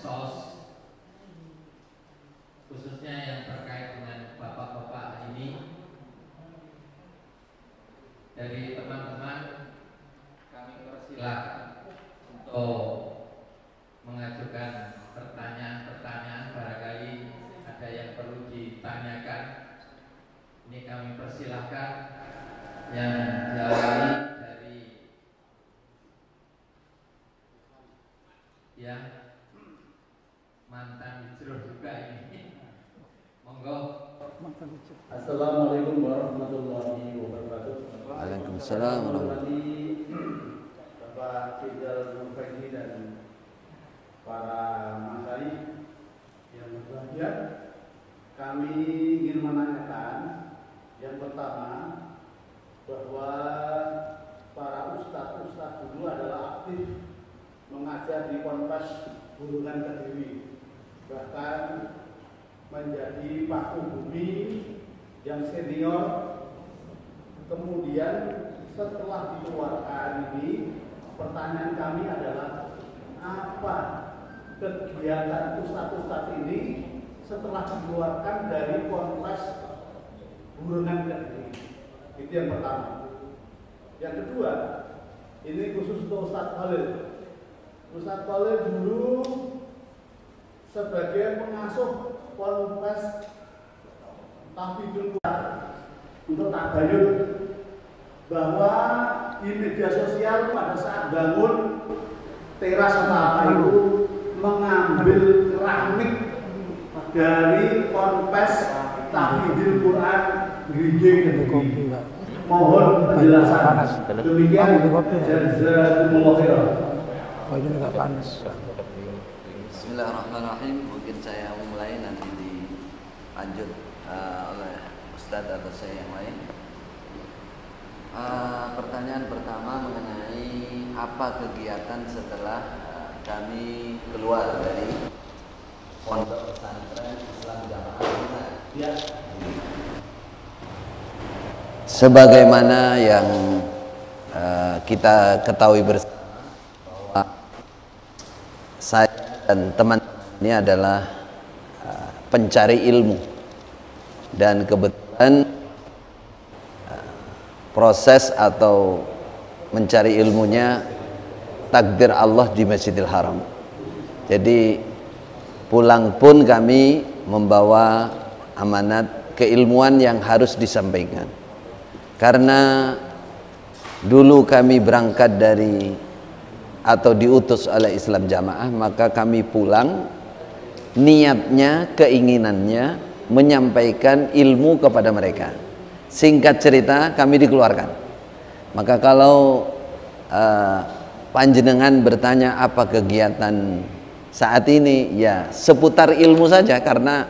medsos, khususnya yang terkait dengan bapak-bapak ini. Dari teman-teman kami persilahkan untuk mengajukan pertanyaan-pertanyaan, barangkali ada yang perlu ditanyakan. Ini kami persilahkan yang diawali dari yang mantan hijrah juga ini. Monggo. Assalamualaikum warahmatullahi wabarakatuh. Waalaikumsalam warahmatullahi wabarakatuh. Bapak Jenderal Nurfeni dan para masai yang berbahagia, kami ingin menanyakan yang pertama bahwa para ustadz dulu adalah aktif mengajar di Ponpes Bulungan Kediri, bahkan menjadi paku bumi yang senior. Kemudian setelah dikeluarkan ini, pertanyaan kami adalah apa kegiatan ustadz ini setelah dikeluarkan dari Ponpes Bulungan Kediri? Itu yang pertama. Yang kedua, ini khusus untuk Ustadz Khalil. Ustadz Khalil dulu sebagai pengasuh Ponpes Tahfidzul Quran untuk tabayun, bahwa di media sosial pada saat bangun teras atau apa itu mengambil keramik dari Ponpes Tahfidzul Quran Grijing. Mohon penjelasan. Demikian jazakumullah khairan. Oh, ini enggak panas. Bismillahirrahmanirrahim. Mungkin saya mulai, nanti dilanjut oleh Ustadz atau saya yang lain. Pertanyaan pertama mengenai apa kegiatan setelah kami keluar dari Pondok Pesantren Islam Jamaah. Ya. Sebagaimana yang kita ketahui bersama, bahwa saya dan teman-teman ini adalah pencari ilmu, dan kebetulan proses atau mencari ilmunya takdir Allah di Masjidil Haram. Jadi pulang pun kami membawa amanat keilmuan yang harus disampaikan. Karena dulu kami berangkat dari atau diutus oleh Islam Jamaah, maka kami pulang niatnya, keinginannya menyampaikan ilmu kepada mereka. Singkat cerita, kami dikeluarkan. Maka kalau panjenengan bertanya apa kegiatan saat ini, ya seputar ilmu saja, karena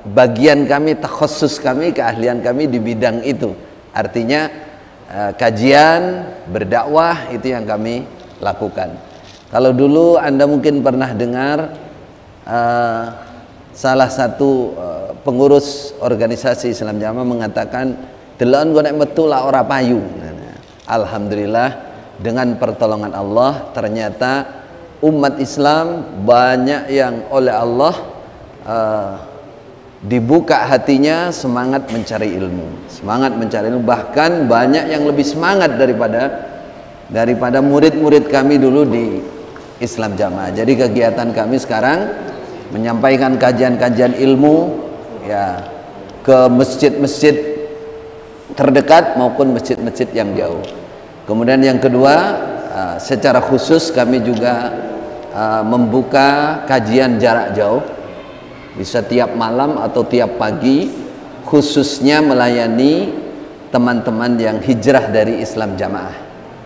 bagian kami, takhusus kami, keahlian kami di bidang itu. Artinya kajian, berdakwah, itu yang kami lakukan. Kalau dulu Anda mungkin pernah dengar salah satu pengurus organisasi Islam Jamaah mengatakan, delon gue nek metu lah ora payu. Alhamdulillah, dengan pertolongan Allah ternyata umat Islam banyak yang oleh Allah dibuka hatinya semangat mencari ilmu, bahkan banyak yang lebih semangat daripada murid-murid kami dulu di Islam Jamaah. Jadi kegiatan kami sekarang menyampaikan kajian-kajian ilmu ya ke masjid-masjid terdekat maupun masjid-masjid yang jauh. Kemudian yang kedua, secara khusus kami juga membuka kajian jarak jauh, bisa tiap malam atau tiap pagi, khususnya melayani teman-teman yang hijrah dari Islam Jamaah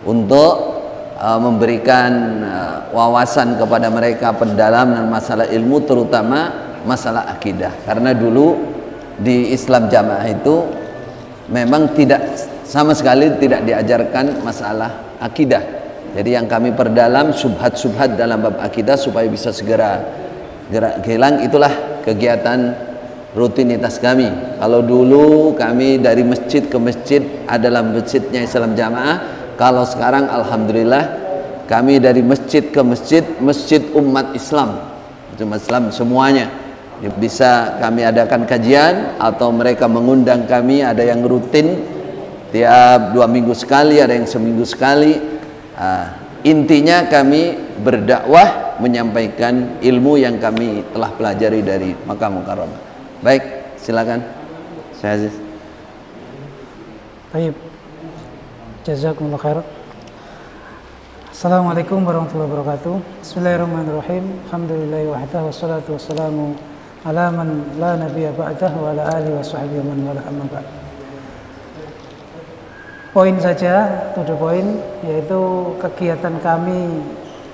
untuk memberikan wawasan kepada mereka, pendalaman masalah ilmu, terutama masalah akidah. Karena dulu di Islam Jamaah itu memang sama sekali tidak diajarkan masalah akidah. Jadi yang kami perdalam subhat-subhat dalam bab akidah supaya bisa segera hilang. Itulah kegiatan rutinitas kami. Kalau dulu kami dari masjid ke masjid adalah masjidnya Islam Jamaah. Kalau sekarang alhamdulillah kami dari masjid ke masjid, masjid umat Islam, umat Islam semuanya. Bisa kami adakan kajian atau mereka mengundang kami, ada yang rutin tiap 2 minggu sekali, ada yang seminggu sekali. Intinya kami berdakwah, menyampaikan ilmu yang kami telah pelajari dari Makkah Mukarramah. Baik, silakan Syekh Aziz. Baik, jazakumullah khair. Assalamualaikum warahmatullahi wabarakatuh. Bismillahirrahmanirrahim. Alhamdulillahi wahdahu wassalatu wassalamu ala man la nabiyya ba'dahu wa ala alihi wa sahbihi man wala amma ba'd. Poin saja, to the point, yaitu kegiatan kami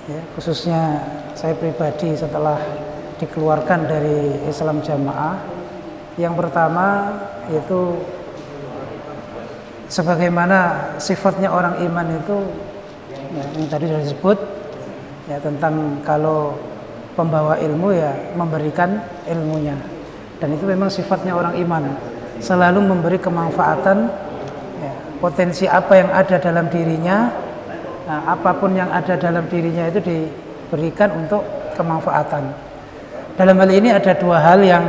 ya, khususnya saya pribadi setelah dikeluarkan dari Islam Jamaah. Yang pertama yaitu sebagaimana sifatnya orang iman itu ya, yang tadi sudah disebut ya, tentang kalau pembawa ilmu ya memberikan ilmunya, dan itu memang sifatnya orang iman, selalu memberi kemanfaatan ya, potensi apa yang ada dalam dirinya, nah, apapun yang ada dalam dirinya itu diberikan untuk kemanfaatan. Dalam hal ini ada 2 hal yang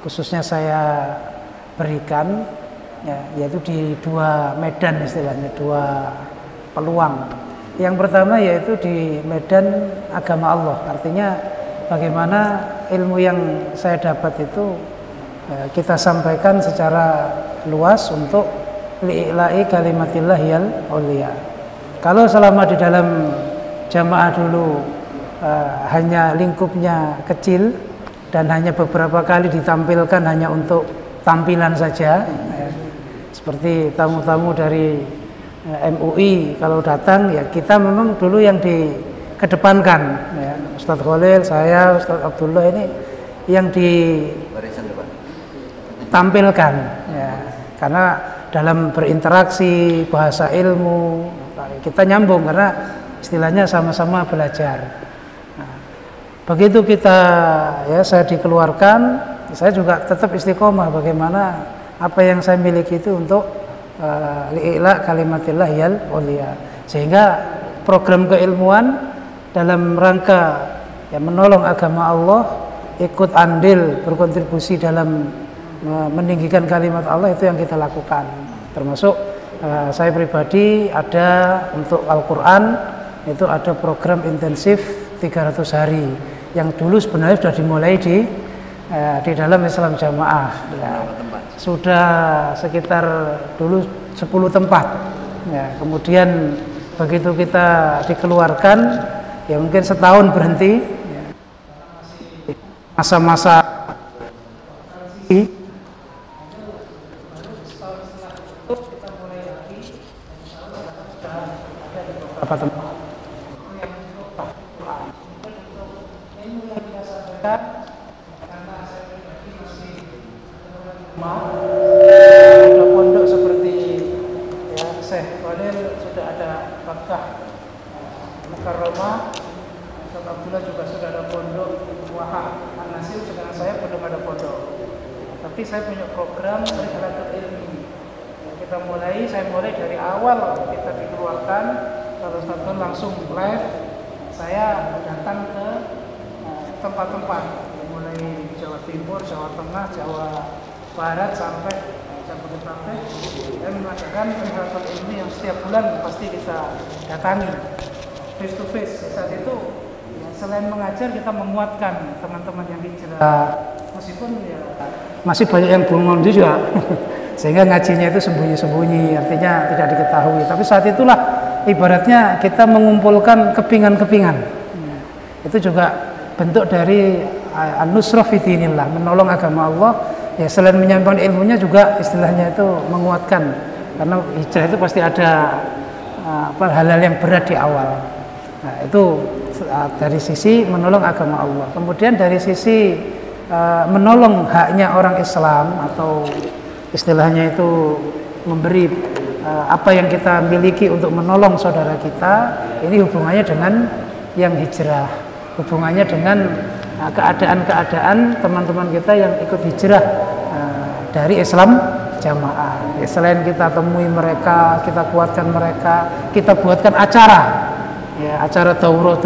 khususnya saya berikan ya, yaitu di 2 medan, istilahnya 2 peluang. Yang pertama yaitu di medan agama Allah, artinya bagaimana ilmu yang saya dapat itu ya, kita sampaikan secara luas untuk li'ila'i kalimatillahil ulia. Kalau selama di dalam jamaah dulu hanya lingkupnya kecil dan hanya beberapa kali ditampilkan hanya untuk tampilan saja, seperti tamu-tamu dari MUI kalau datang ya kita memang dulu yang dikedepankan ya, Ustadz Khalil, saya, Ustadz Abdullah ini yang ditampilkan ya, karena dalam berinteraksi bahasa ilmu kita nyambung karena istilahnya sama-sama belajar. Nah, begitu kita ya saya dikeluarkan, saya juga tetap istiqomah bagaimana apa yang saya miliki itu untuk li'ila kalimatillahil ulia, sehingga program keilmuan dalam rangka ya, menolong agama Allah, ikut andil berkontribusi dalam meninggikan kalimat Allah, itu yang kita lakukan. Termasuk saya pribadi ada untuk Al-Quran, itu ada program intensif 300 hari yang dulu sebenarnya sudah dimulai di dalam Islam Jamaah ya. Sudah sekitar dulu 10 tempat ya, kemudian begitu kita dikeluarkan ya mungkin setahun berhenti ya. Masa-masa kita mulai lagi beberapa tempat ada pondok seperti ya Syekh Khalil sudah ada Makkah Mukarramah, Ustaz Abdullah juga sudah ada pondok Wahab An-Nasir, sedangkan saya belum ada pondok. Tapi saya punya program Rihlatul Ilmi. Kita mulai, saya mulai dari awal kita dikeluarkan, kalau Ustaz langsung live, saya datang ke tempat-tempat, mulai Jawa Timur, Jawa Tengah, Jawa Barat sampai Jabodetabek, dan mengadakan Rihlatul Ilmi yang setiap bulan pasti kita datangi face to face. Saat itu ya, selain mengajar kita menguatkan teman-teman yang hijrah, meskipun ya masih banyak yang bengong juga sehingga ngajinya itu sembunyi-sembunyi, artinya tidak diketahui. Tapi saat itulah ibaratnya kita mengumpulkan kepingan-kepingan. Itu juga bentuk dari an-nusrah fi dinillah, menolong agama Allah. Ya selain menyampaikan ilmunya juga istilahnya itu menguatkan, karena hijrah itu pasti ada hal-hal yang berat di awal. Nah, itu dari sisi menolong agama Allah. Kemudian dari sisi menolong haknya orang Islam, atau istilahnya itu memberi apa yang kita miliki untuk menolong saudara kita. Ini hubungannya dengan yang hijrah, hubungannya dengan keadaan-keadaan teman-teman kita yang ikut hijrah dari Islam jamaah. Ya, selain kita temui mereka, kita kuatkan mereka, kita buatkan acara. Ya, acara daurah.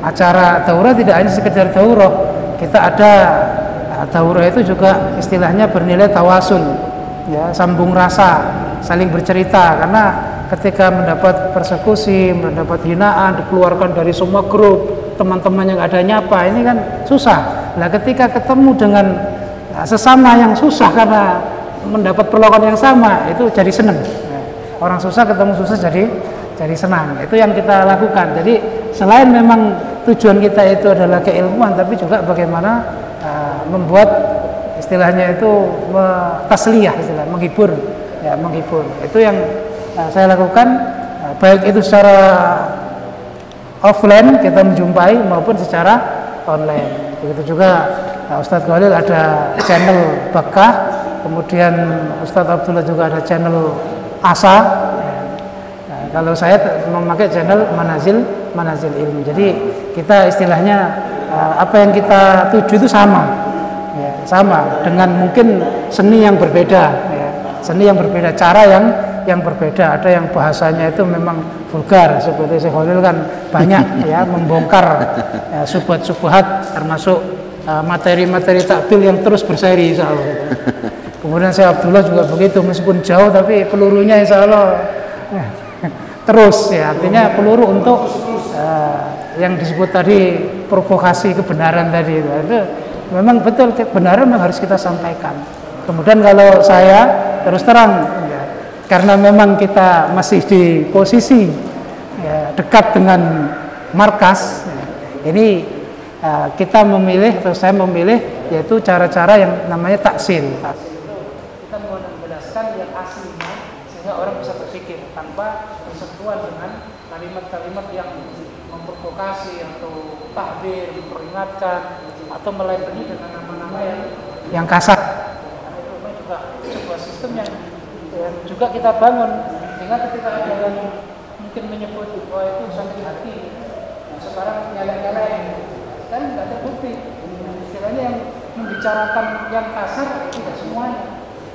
Acara daurah tidak hanya sekedar daurah. Kita ada daurah itu juga istilahnya bernilai tawasul. Ya, sambung rasa, saling bercerita, karena ketika mendapat persekusi, mendapat hinaan, dikeluarkan dari semua grup, teman-teman yang ada nyapa, ini kan susah. Nah, ketika ketemu dengan sesama yang susah karena mendapat perlakuan yang sama, itu jadi senang. Orang susah ketemu susah jadi senang. Itu yang kita lakukan. Jadi selain memang tujuan kita itu adalah keilmuan, tapi juga bagaimana membuat istilahnya itu tasliyah, istilah menghibur, ya menghibur. Itu yang saya lakukan, baik itu secara offline kita menjumpai maupun secara online. Begitu juga Ustadz Khalil ada channel Bakah, kemudian Ustadz Abdullah juga ada channel Asa. Nah, kalau saya memakai channel Manazil Ilmu. Jadi kita istilahnya apa yang kita tuju itu sama, ya, sama dengan mungkin seni yang berbeda, ya. Seni yang berbeda, cara yang berbeda. Ada yang bahasanya itu memang vulgar, seperti Syekh Khalil kan banyak ya membongkar ya, subhat-subhat, termasuk materi-materi takbil yang terus berseri insya Allah. Kemudian Syekh Abdullah juga begitu, meskipun jauh tapi pelurunya insya Allah terus, ya, artinya peluru untuk yang disebut tadi provokasi kebenaran tadi itu memang betul, kebenaran memang harus kita sampaikan. Kemudian kalau saya terus terang, ya, karena memang kita masih di posisi ya, dekat dengan markas, ya, ini kita memilih, atau saya memilih, yaitu cara-cara yang namanya taksil. Kita menjelaskan yang aslinya sehingga orang bisa berpikir tanpa bersentuhan dengan kalimat-kalimat yang memprovokasi atau takbir, memperingatkan, atau melabeli dengan nama-nama yang kasar. Karena itu juga sebuah sistem yang juga kita bangun, sehingga ketika ada yang mungkin menyebut bahwa itu sakit hati, nah, sekarang nyala-nyalain, kan nggak terbukti. Istilahnya yang membicarakan yang kasar tidak semuanya,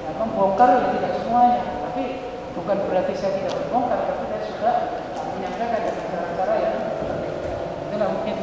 ya, membongkar ya tidak semuanya. Tapi bukan berarti saya tidak membongkar, tapi saya juga menyampaikan dengan cara-cara yang itulah mungkin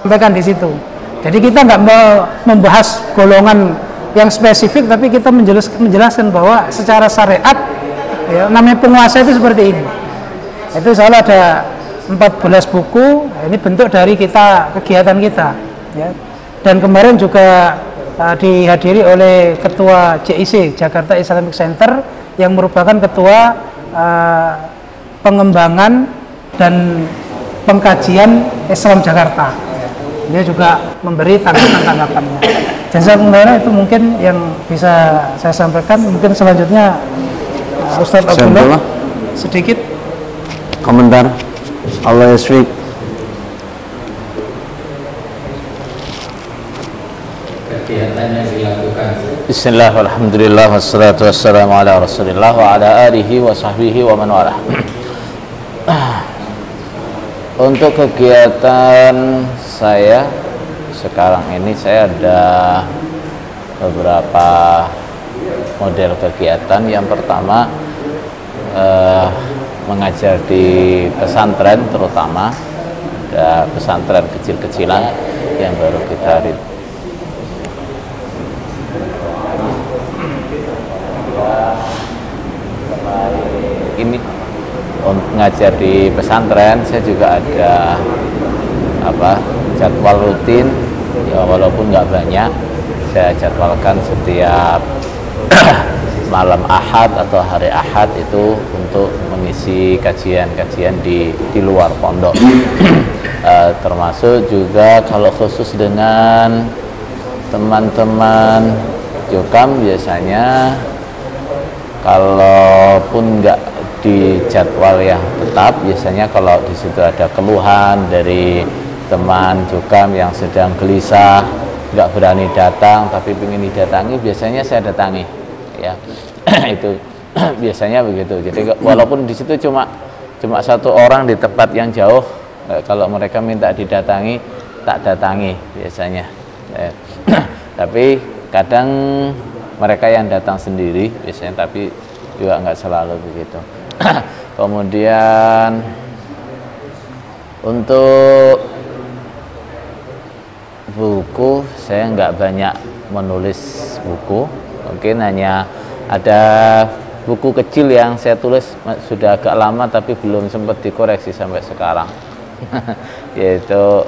sampaikan di situ. Jadi kita nggak membahas golongan yang spesifik, tapi kita menjelaskan bahwa secara syariat, ya, namanya penguasa itu seperti ini. Itu soalnya ada 14 buku. Ini bentuk dari kegiatan kita. Ya. Dan kemarin juga dihadiri oleh Ketua JIC Jakarta Islamic Center yang merupakan Ketua pengembangan dan pengkajian Islam Jakarta. Dia juga memberi tanggapan-tanggapannya. Jazakumullah, itu mungkin yang bisa saya sampaikan. Mungkin selanjutnya Ustadz Abdullah sedikit komentar. Allah yasfiq. Kegiatan yang dilakukan. Bismillah, alhamdulillah, wassalatu wassalamu ala rasulillah wa ala alihi wa sahbihi wa man walah. Untuk kegiatan saya sekarang ini, saya ada beberapa model kegiatan. Yang pertama, mengajar di pesantren, terutama ada pesantren kecil-kecilan yang baru kita ini ngajar di pesantren, saya juga ada jadwal rutin, ya walaupun nggak banyak, saya jadwalkan setiap malam Ahad atau hari Ahad itu untuk mengisi kajian-kajian di luar pondok. Termasuk juga kalau khusus dengan teman-teman Jokam, biasanya kalaupun nggak di jadwal yang tetap, biasanya kalau di situ ada keluhan dari teman Jokam yang sedang gelisah, nggak berani datang tapi ingin didatangi, biasanya saya datangi, ya. Itu biasanya begitu. Jadi walaupun di situ cuma satu orang di tempat yang jauh, kalau mereka minta didatangi, tak datangi biasanya. Tapi kadang mereka yang datang sendiri biasanya, tapi juga nggak selalu begitu. Kemudian untuk buku, saya nggak banyak menulis buku, mungkin hanya ada buku kecil yang saya tulis sudah agak lama tapi belum sempat dikoreksi sampai sekarang. Yaitu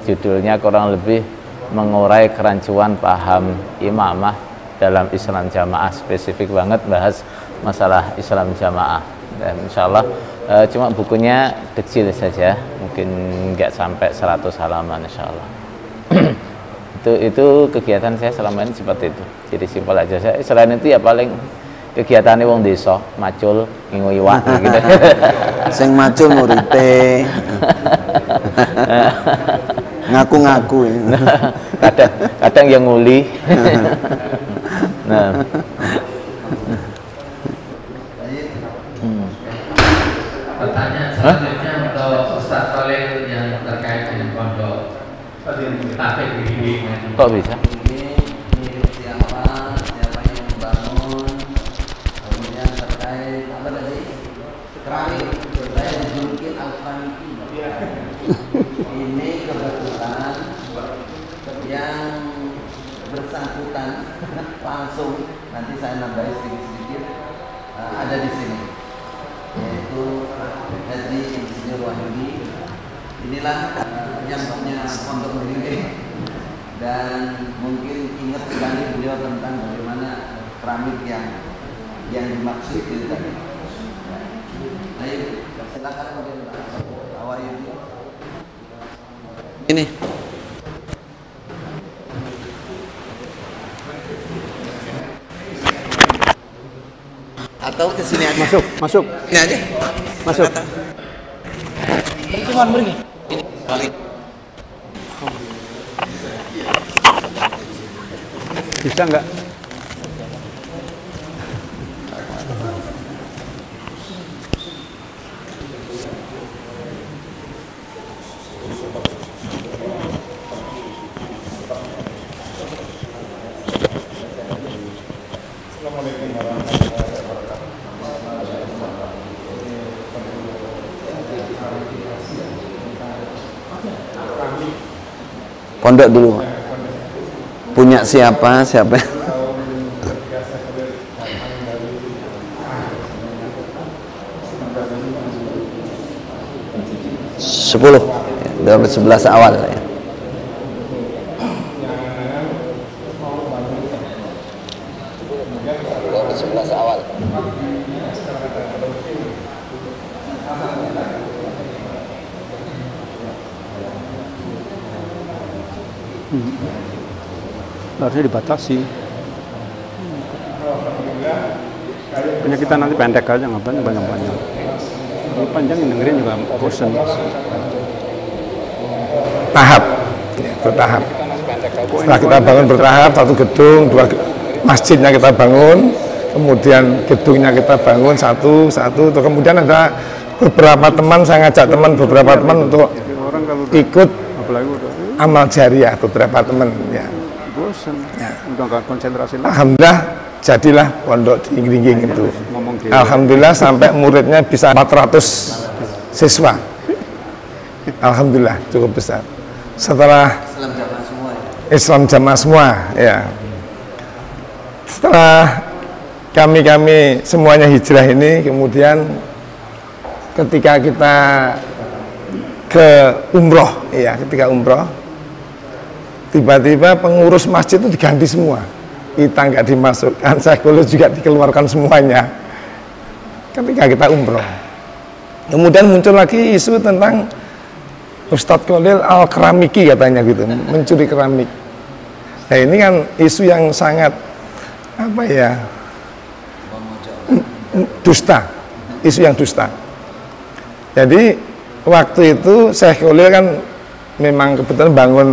judulnya kurang lebih mengurai kerancuan paham imamah dalam Islam jamaah, spesifik banget bahas masalah Islam jamaah. Dan insya Allah cuma bukunya kecil saja, mungkin nggak sampai 100 halaman insya Allah. Itu kegiatan saya selama ini seperti itu, jadi simpel aja. Selain itu ya paling kegiatannya wong desa, macul, ngingu iwak gitu. Sing macul murite. Ngaku-ngaku. Kadang yang nguli. Nah. Pertanyaan selanjutnya untuk Ustaz Khalil yang terkait dengan pondok Taufik Bimbing. Kok bisa? Ini siapa yang membangun, kemudian terkait apa tadi? Keramik. Saya dijuluki Al-Kramiki. Ini kebetulan yang bersangkutan langsung, nanti saya nambahin sedikit-sedikit, ada di sini, yaitu Haji Insinyur Wahyudi. Inilah yang punya pondok Bimbing, dan mungkin ingat sekali beliau tentang bagaimana keramik yang dimaksud itu tadi. Ayo silakan mungkin Pak Wahyudi. Ini atau ke sini aja. Masuk. Ini aja. Masuk. Cuman begini. Ini balik. Bisa nggak? Pondok dulu. Punya siapa? 10. Ya, 11 awal ya. Harusnya dibatasi. Punya kita nanti pendek aja, ngapain banyak-banyak. Kalau panjang yang dengerin juga bosen. Tahap, bertahap. Setelah kita bangun bertahap, satu gedung, 2 masjidnya kita bangun, kemudian gedungnya kita bangun satu, kemudian ada beberapa teman, saya ngajak beberapa teman untuk ikut amal jariah, beberapa teman ya. Bosen. Ya. Udah nggak konsentrasi lagi. Alhamdulillah jadilah pondok di Gringging itu. Alhamdulillah sampai muridnya bisa 400 siswa. Alhamdulillah cukup besar. Setelah Islam jamaah semua ya. Setelah kami semuanya hijrah ini, kemudian ketika kita ke umroh, ya ketika umroh, tiba-tiba pengurus masjid itu diganti semua, kita nggak dimasukkan, Syekhul juga dikeluarkan semuanya ketika kita umroh. Kemudian muncul lagi isu tentang Ustadz Khalil Al-Keramiki katanya gitu, mencuri keramik. Nah ini kan isu yang sangat apa ya, dusta, isu yang dusta. Jadi waktu itu Syekh Khalil kan memang kebetulan bangun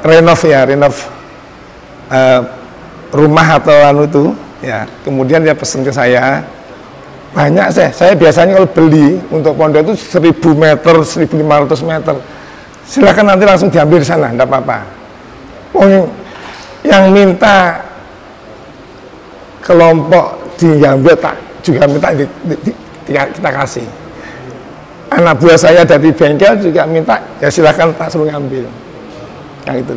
renov rumah atau anu itu ya. Kemudian dia pesan ke saya, banyak saya biasanya kalau beli untuk pondok itu 1000 meter, 1500 meter, silakan nanti langsung diambil di sana, enggak apa-apa. Yang minta kelompok diambil tak juga minta kita kasih. Anak buah saya dari bengkel juga minta, ya silakan tak suruh ngambil. Yang itu.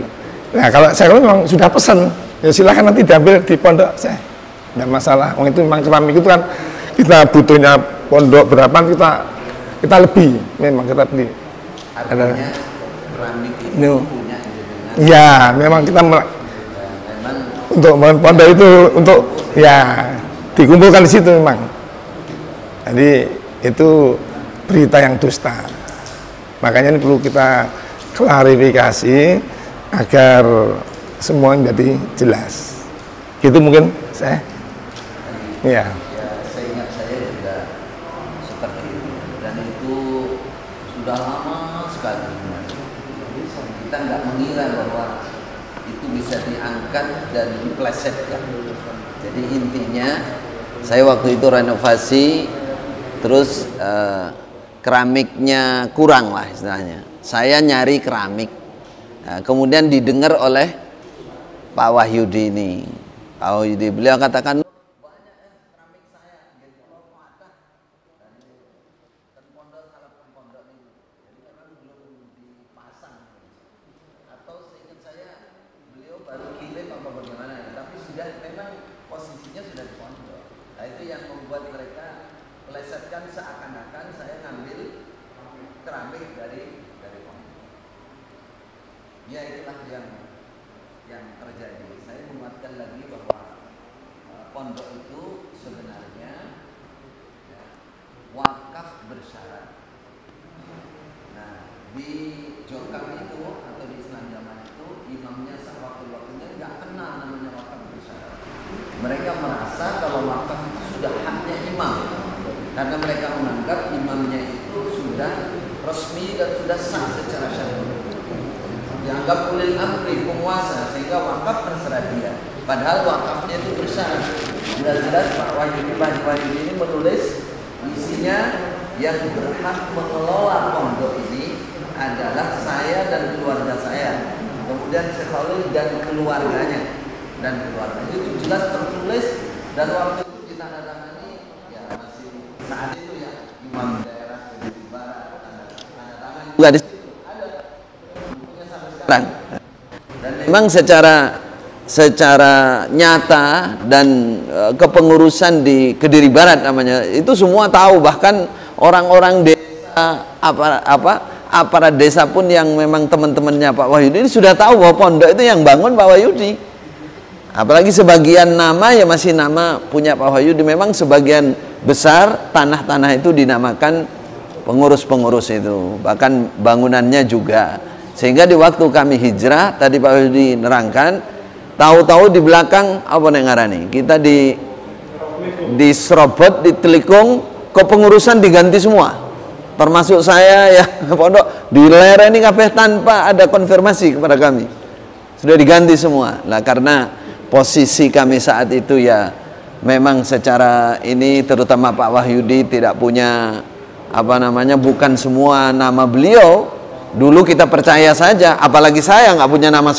Nah kalau saya memang sudah pesan, ya silakan nanti diambil di pondok saya, enggak masalah. Itu memang keramik itu kan kita butuhnya pondok berapa, kita lebih, memang kita beli. Artinya keramik itu punya ya memang kita untuk pondok itu untuk ya dikumpulkan di situ memang. Jadi itu berita yang dusta. Makanya ini perlu kita klarifikasi agar semua menjadi jelas. Itu mungkin saya. Ya. Seingat saya juga seperti itu, dan itu sudah lama sekali. Kita nggak mengira bahwa itu bisa diangkat dan diplesetkan. Jadi intinya saya waktu itu renovasi, terus keramiknya kurang lah istilahnya. Saya nyari keramik, nah, kemudian didengar oleh Pak Wahyudi ini. Pak Wahyudi beliau katakan, seakan-akan saya ngambil keramik dari pondok. Ya itulah yang terjadi. Saya menguatkan lagi bahwa pondok itu sebenarnya ya, wakaf bersyarat. Nah di Jokam itu atau di Islam Jamaah itu imamnya waktu-waktunya nggak kenal namanya wakaf bersyarat. Mereka merasa kalau wakaf itu sudah haknya imam. Karena mereka menganggap imamnya itu sudah resmi dan sudah sah secara syar'i. Dianggap ulil amri, penguasa, sehingga wakaf terserah dia. Padahal wakafnya itu bersyarat. Jelas-jelas Pak Wahyudi ini menulis isinya yang berhak mengelola pondok ini adalah saya dan keluarga saya. Kemudian Syekh Khalil dan keluarganya. Dan keluarga itu jelas tertulis, dan waktu itu ditandatangani ya masih saat itu ya imam daerah Kediri Barat, tanda tangan juga di situ ada bukunya sampai sekarang. Dan memang secara nyata dan kepengurusan di Kediri Barat namanya itu semua tahu, bahkan orang-orang desa aparat desa pun yang memang teman-temannya Pak Wahyudi ini sudah tahu bahwa pondok itu yang bangun Pak Wahyudi. Apalagi sebagian nama ya masih nama punya Pak Wahyudi. Memang sebagian besar tanah-tanah itu dinamakan pengurus-pengurus itu, bahkan bangunannya juga. Sehingga di waktu kami hijrah, tadi Pak Wahyudi nerangkan, tahu-tahu di belakang apa ngarani kita diserobot, ditelikung, kepengurusan diganti semua, termasuk saya ya pondok dilereni kabeh tanpa ada konfirmasi kepada kami, sudah diganti semua. Nah karena posisi kami saat itu ya memang secara ini, terutama Pak Wahyudi tidak punya bukan semua nama beliau. Dulu kita percaya saja, apalagi saya nggak punya nama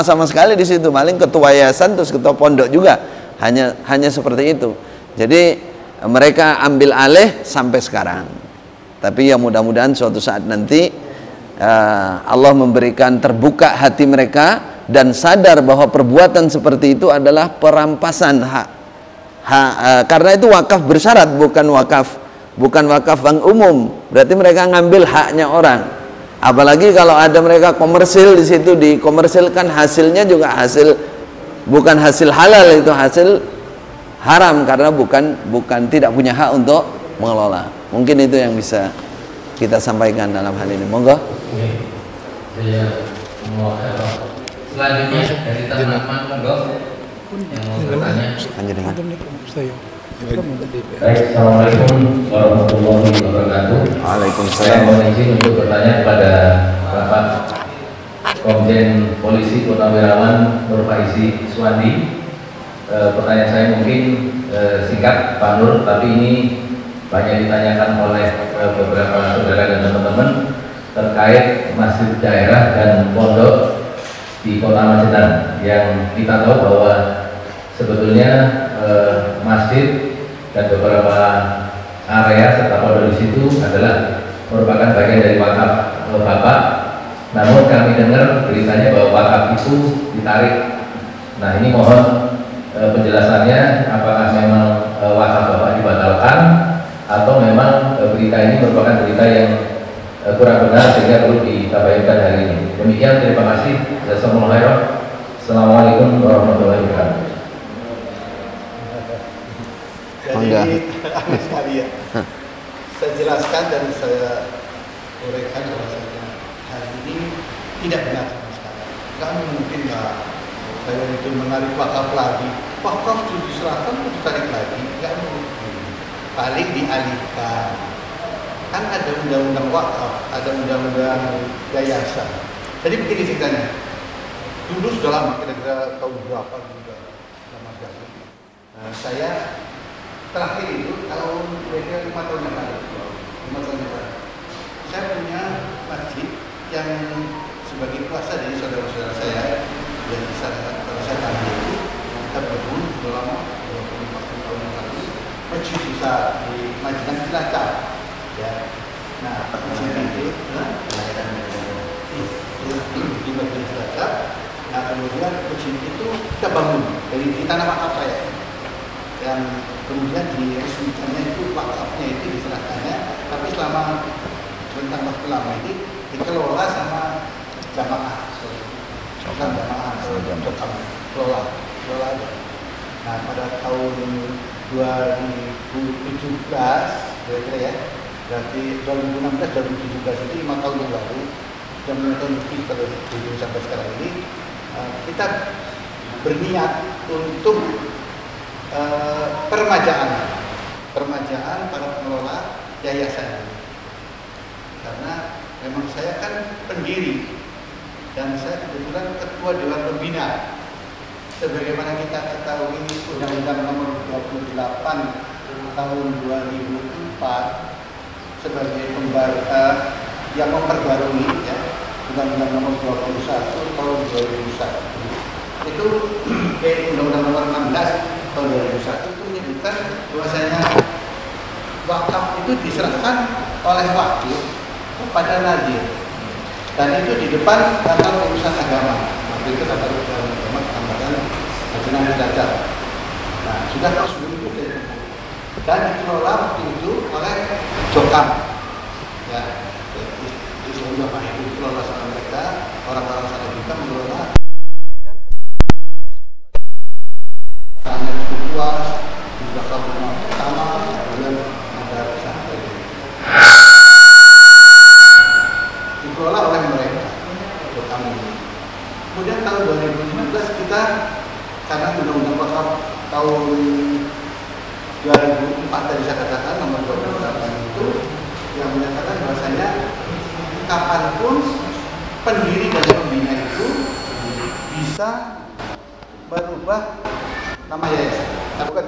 sama sekali di situ, paling ketua yayasan terus ketua pondok juga, hanya seperti itu. Jadi mereka ambil alih sampai sekarang. Tapi ya mudah-mudahan suatu saat nanti Allah memberikan terbuka hati mereka dan sadar bahwa perbuatan seperti itu adalah perampasan hak. Karena itu wakaf bersyarat, bukan wakaf bank umum. Berarti mereka ngambil haknya orang. Apalagi kalau ada mereka komersil di situ, dikomersilkan, hasilnya juga bukan hasil halal, itu hasil haram karena bukan tidak punya hak untuk mengelola. Mungkin itu yang bisa kita sampaikan dalam hal ini. Monggo. Selanjutnya dari teman-teman monggo yang mau bertanya. Baik, assalamualaikum warahmatullahi wabarakatuh. Waalaikumsalam. Saya mohon izin untuk bertanya kepada Bapak Komjen Polisi Purnawirawan Nur Faizi Suwandi. Pertanyaan saya mungkin singkat Pak Nur, tapi ini banyak ditanyakan oleh beberapa saudara dan teman-teman terkait masjid daerah dan pondok di Kota Magetan, yang kita tahu bahwa sebetulnya masjid dan beberapa area serta pondok di situ adalah merupakan bagian dari wakaf Bapak. Namun kami dengar beritanya bahwa wakaf itu ditarik. Nah, ini mohon penjelasannya, apakah memang wakaf Bapak dibatalkan atau memang berita ini merupakan berita yang kurang benar sehingga perlu ditabayunkan hari ini. Demikian, terima kasih. Assalamualaikum warahmatullahi wabarakatuh. Jadi sekalian, saya jelaskan dan saya uraikan bahwasanya hari ini tidak benar sama sekali. Kami mungkin saya itu menarik wakaf lagi, wakaf itu diserahkan itu ditarik lagi, nggak mungkin. Paling dialihkan. Kan ada undang-undang wakaf, ada undang-undang yayasan. Jadi begini ceritanya. Dulu sudah lama, kira-kira tahun berapa juga lama sekali. Saya terakhir itu tahun kira-kira 5 tahun yang lalu. Saya punya masjid yang sebagai kuasa dari saudara-saudara saya yang kalau saya tanya itu kita berbangun selama 25 tahun yang lalu masjid besar di Magetan Cilacap. Ya, nah masjid itu di Magetan Cilacap. Nah kemudian masjid itu kita bangun dari tanah wakaf saya, dan kemudian diresmikannya itu wakafnya itu diserahkannya, tapi selama rentang waktu lama ini dikelola sama jamaah, bukan jamaah, kelola aja. Nah pada tahun 2017 kira-kira ya, berarti 2016 2017 itu 5 tahun yang lalu, dan 5 tahun lebih pada sampai sekarang ini kita berniat untuk permajaan para pengelola yayasan, karena memang saya kan pendiri dan saya kebetulan ketua Dewan Pembina. Sebagaimana kita ketahui Undang-Undang Nomor 28 tahun 2004 sebagai yang memperbarui ya, Undang-Undang Nomor 21 tahun 2001 itu Undang-Undang Nomor 16 tahun 2001 itu menyebutkan bahwasanya wakaf itu diserahkan oleh wakil kepada nadir, dan itu di depan kantor urusan agama. Waktu itu kantor urusan agama Kecamatan Magetan Cilacap. Nah sudah tahu sebelum itu dan dikelola waktu itu oleh Jokam. Ya, Islamnya Pak itu dikelola sama mereka, orang-orang sana juga mengelola. Luas, juga kampung pertama, kemudian ada pesantren. Dikelola oleh mereka untuk kami. Kemudian tahun 2015 kita, karena undang-undang wakaf tahun 2004 tadi saya katakan nomor 28 itu yang menyatakan bahwasanya kapanpun pendiri dan pembina itu bisa berubah nama yayasan. Nah, bukan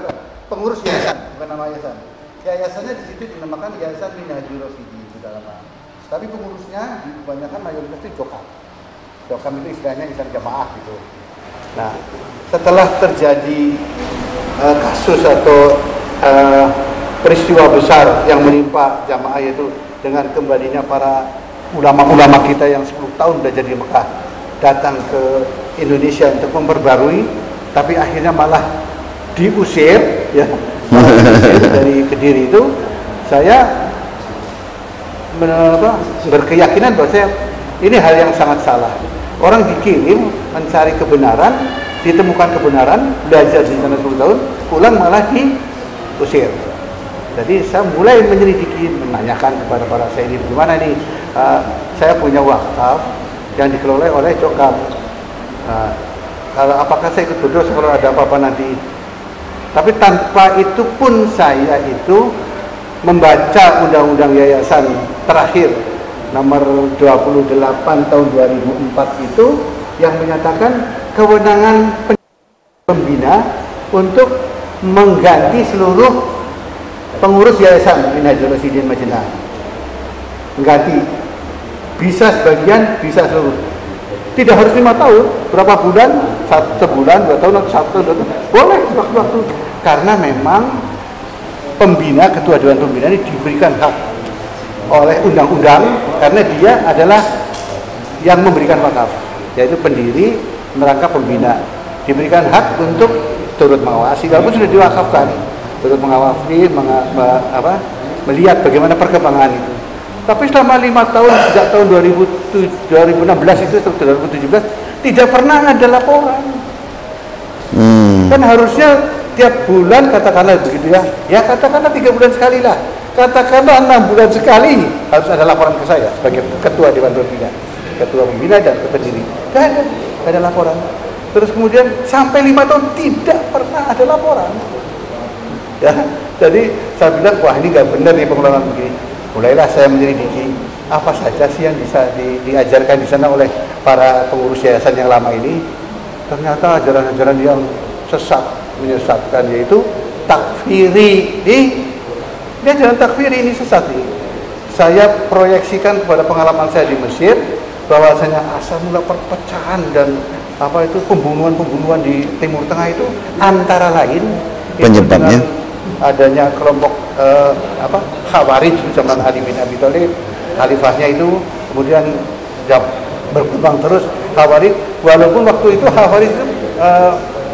pengurus yayasan, bukan nama yayasan. Yayasannya di situ dinamakan Yayasan Minhajul Rashidin, sudah lama. Tapi pengurusnya kebanyakan mayoritas itu Jokam. Jokam itu istilahnya insan jamaah gitu. Nah, setelah terjadi kasus atau peristiwa besar yang menimpa jamaah, yaitu dengan kembalinya para ulama-ulama kita yang 10 tahun belajar di Mekah datang ke Indonesia untuk memperbarui, tapi akhirnya malah diusir, ya, diusir dari Kediri itu. Saya berkeyakinan bahwa ini hal yang sangat salah. Orang dikirim mencari kebenaran, ditemukan kebenaran, belajar di sana 10 tahun, pulang malah diusir. Jadi saya mulai menyelidiki, menanyakan kepada para saya ini bagaimana nih, saya punya wakaf yang dikelola oleh Jokam. Kalau apakah saya ikut berdosa kalau ada apa-apa nanti? Tapi tanpa itu pun saya itu membaca undang-undang yayasan terakhir nomor 28 tahun 2004 itu yang menyatakan kewenangan pembina untuk mengganti seluruh pengurus yayasan Minhajul Rasyidin Majnah. Mengganti, bisa sebagian, bisa seluruh. Tidak harus 5 tahun, berapa bulan, sebulan, 2 tahun, atau 1 tahun, 2 tahun, boleh waktu-waktu. Karena memang pembina, ketua dewan pembina ini diberikan hak oleh undang-undang, karena dia adalah yang memberikan wakaf, yaitu pendiri, merangkap pembina, diberikan hak untuk turut mengawasi, walaupun sudah diwakafkan, turut mengawasi, melihat bagaimana perkembangan itu. Tapi selama 5 tahun, sejak tahun 2016 itu atau 2017, tidak pernah ada laporan. Kan harusnya tiap bulan, katakanlah begitu ya, ya katakanlah 3 bulan sekali lah, katakanlah 6 bulan sekali harus ada laporan ke saya sebagai ketua dewan pembina, ketua pembina dan pendiri. Gak ada laporan. Terus kemudian sampai 5 tahun tidak pernah ada laporan. Ya, jadi saya bilang, wah ini gak benar nih pengelolaan begini. Mulailah saya menyelidiki apa saja sih yang bisa diajarkan di sana oleh para pengurus yayasan yang lama ini. Ternyata ajaran-ajaran yang sesat, menyesatkan, yaitu takfiri. Ini ajaran takfiri ini sesat nih. Saya proyeksikan kepada pengalaman saya di Mesir bahwasanya asal mula perpecahan dan pembunuhan di Timur Tengah itu antara lain penyebabnya adanya kelompok Khawarij zaman Ali bin Abi Thalib, khalifahnya itu, kemudian berkembang terus Khawarij, walaupun waktu itu Khawarij itu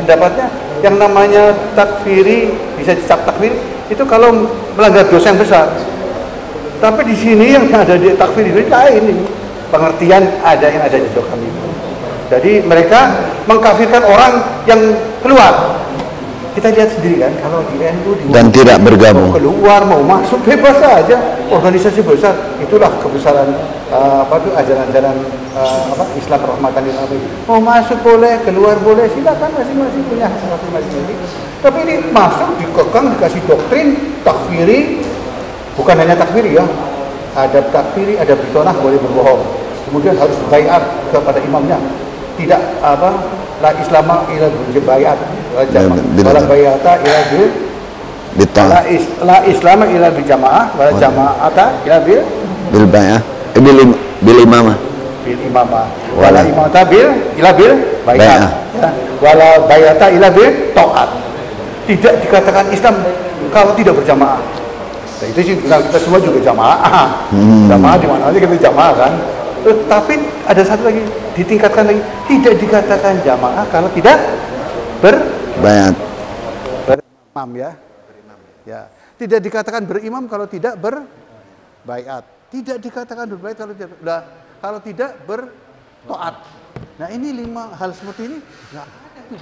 pendapatnya yang namanya takfiri, bisa dicap takfiri itu kalau melanggar dosa yang besar. Tapi di sini yang ada di takfiri itu lain, pengertian yang ada di Jokam itu. Jadi mereka mengkafirkan orang yang keluar. Kita lihat sendiri kan, kalau di NU dan tidak bergabung, mau keluar mau masuk bebas saja, organisasi besar, itulah kebesaran ajaran-ajaran Islam rahmatan lil alamin. Mau masuk boleh, keluar boleh, silakan, masing-masing punya masing-masing. Tapi ini masuk dikekang, dikasih doktrin takfiri, bukan hanya takfiri ya, ada takfiri, ada bitonah, boleh berbohong, kemudian harus baiat kepada imamnya, tidak la islama ila bil baiat, wala baiata ila bil la islama ila bil jamaah, wala jamaata ila bil baiat, bil imamah, wala imamata ila bil baiat, wala baiata ila bil taat. Tidak dikatakan Islam kalau tidak berjamaah. Nah, itu sih kita semua juga jamaah. Jamaah di mana aja kita jamaah kan. Tapi ada satu lagi, ditingkatkan lagi, tidak dikatakan jamaah kalau tidak berimam ya. Ya, tidak dikatakan berimam kalau tidak berbaiat. Tidak dikatakan berbaiat kalau tidak bertaat. Nah, ini 5 hal seperti ini nggak ada itu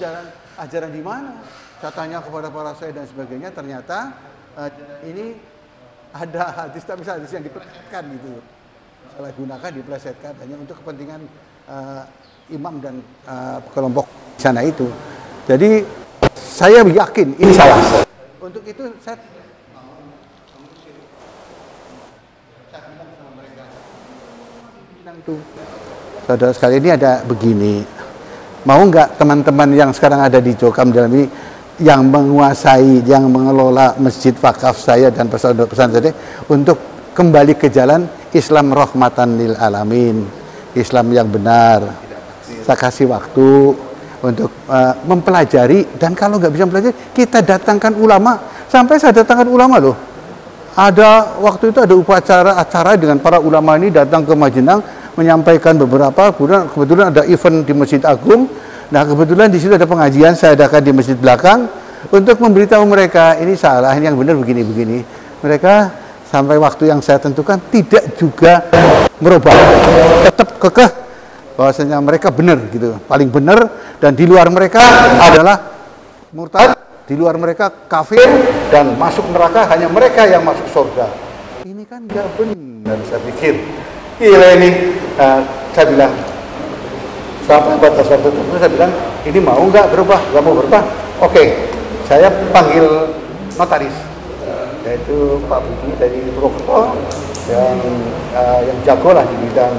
ajaran di mana. Saya tanya kepada para saya dan sebagainya, ternyata ini ada hadis, tapi hadis yang diplesetkan gitu. Salah gunakan, diplesetkan hanya untuk kepentingan imam dan kelompok sana itu. Jadi saya yakin ini salah. Untuk itu saya bilang sama mereka, itu saudara sekali, ini ada begini, mau nggak teman-teman yang sekarang ada di Jokam dalam ini, yang menguasai, yang mengelola masjid wakaf saya dan pesan saya untuk kembali ke jalan Islam rahmatan lil alamin, Islam yang benar. Saya kasih waktu untuk mempelajari, dan kalau nggak bisa mempelajari, kita datangkan ulama. Sampai saya datangkan ulama loh. Ada waktu itu ada acara dengan para ulama ini datang ke Majenang menyampaikan beberapa, kebetulan ada event di Masjid Agung, Nah kebetulan di situ ada pengajian, saya adakan di masjid belakang untuk memberitahu mereka ini salah, ini yang benar begini-begini. Mereka sampai waktu yang saya tentukan tidak juga merubah, tetap kekeh bahwasanya mereka benar gitu, paling benar, dan di luar mereka adalah murtad, di luar mereka kafir dan masuk neraka hanya mereka yang masuk surga. Ini kan nggak benar, saya pikir. Gila ini, saya bilang sampai batas waktu tertentu saya bilang ini mau nggak berubah, nggak mau berubah. Oke, saya panggil notaris, yaitu Pak Budi dari Purwokerto yang jago lah di bidang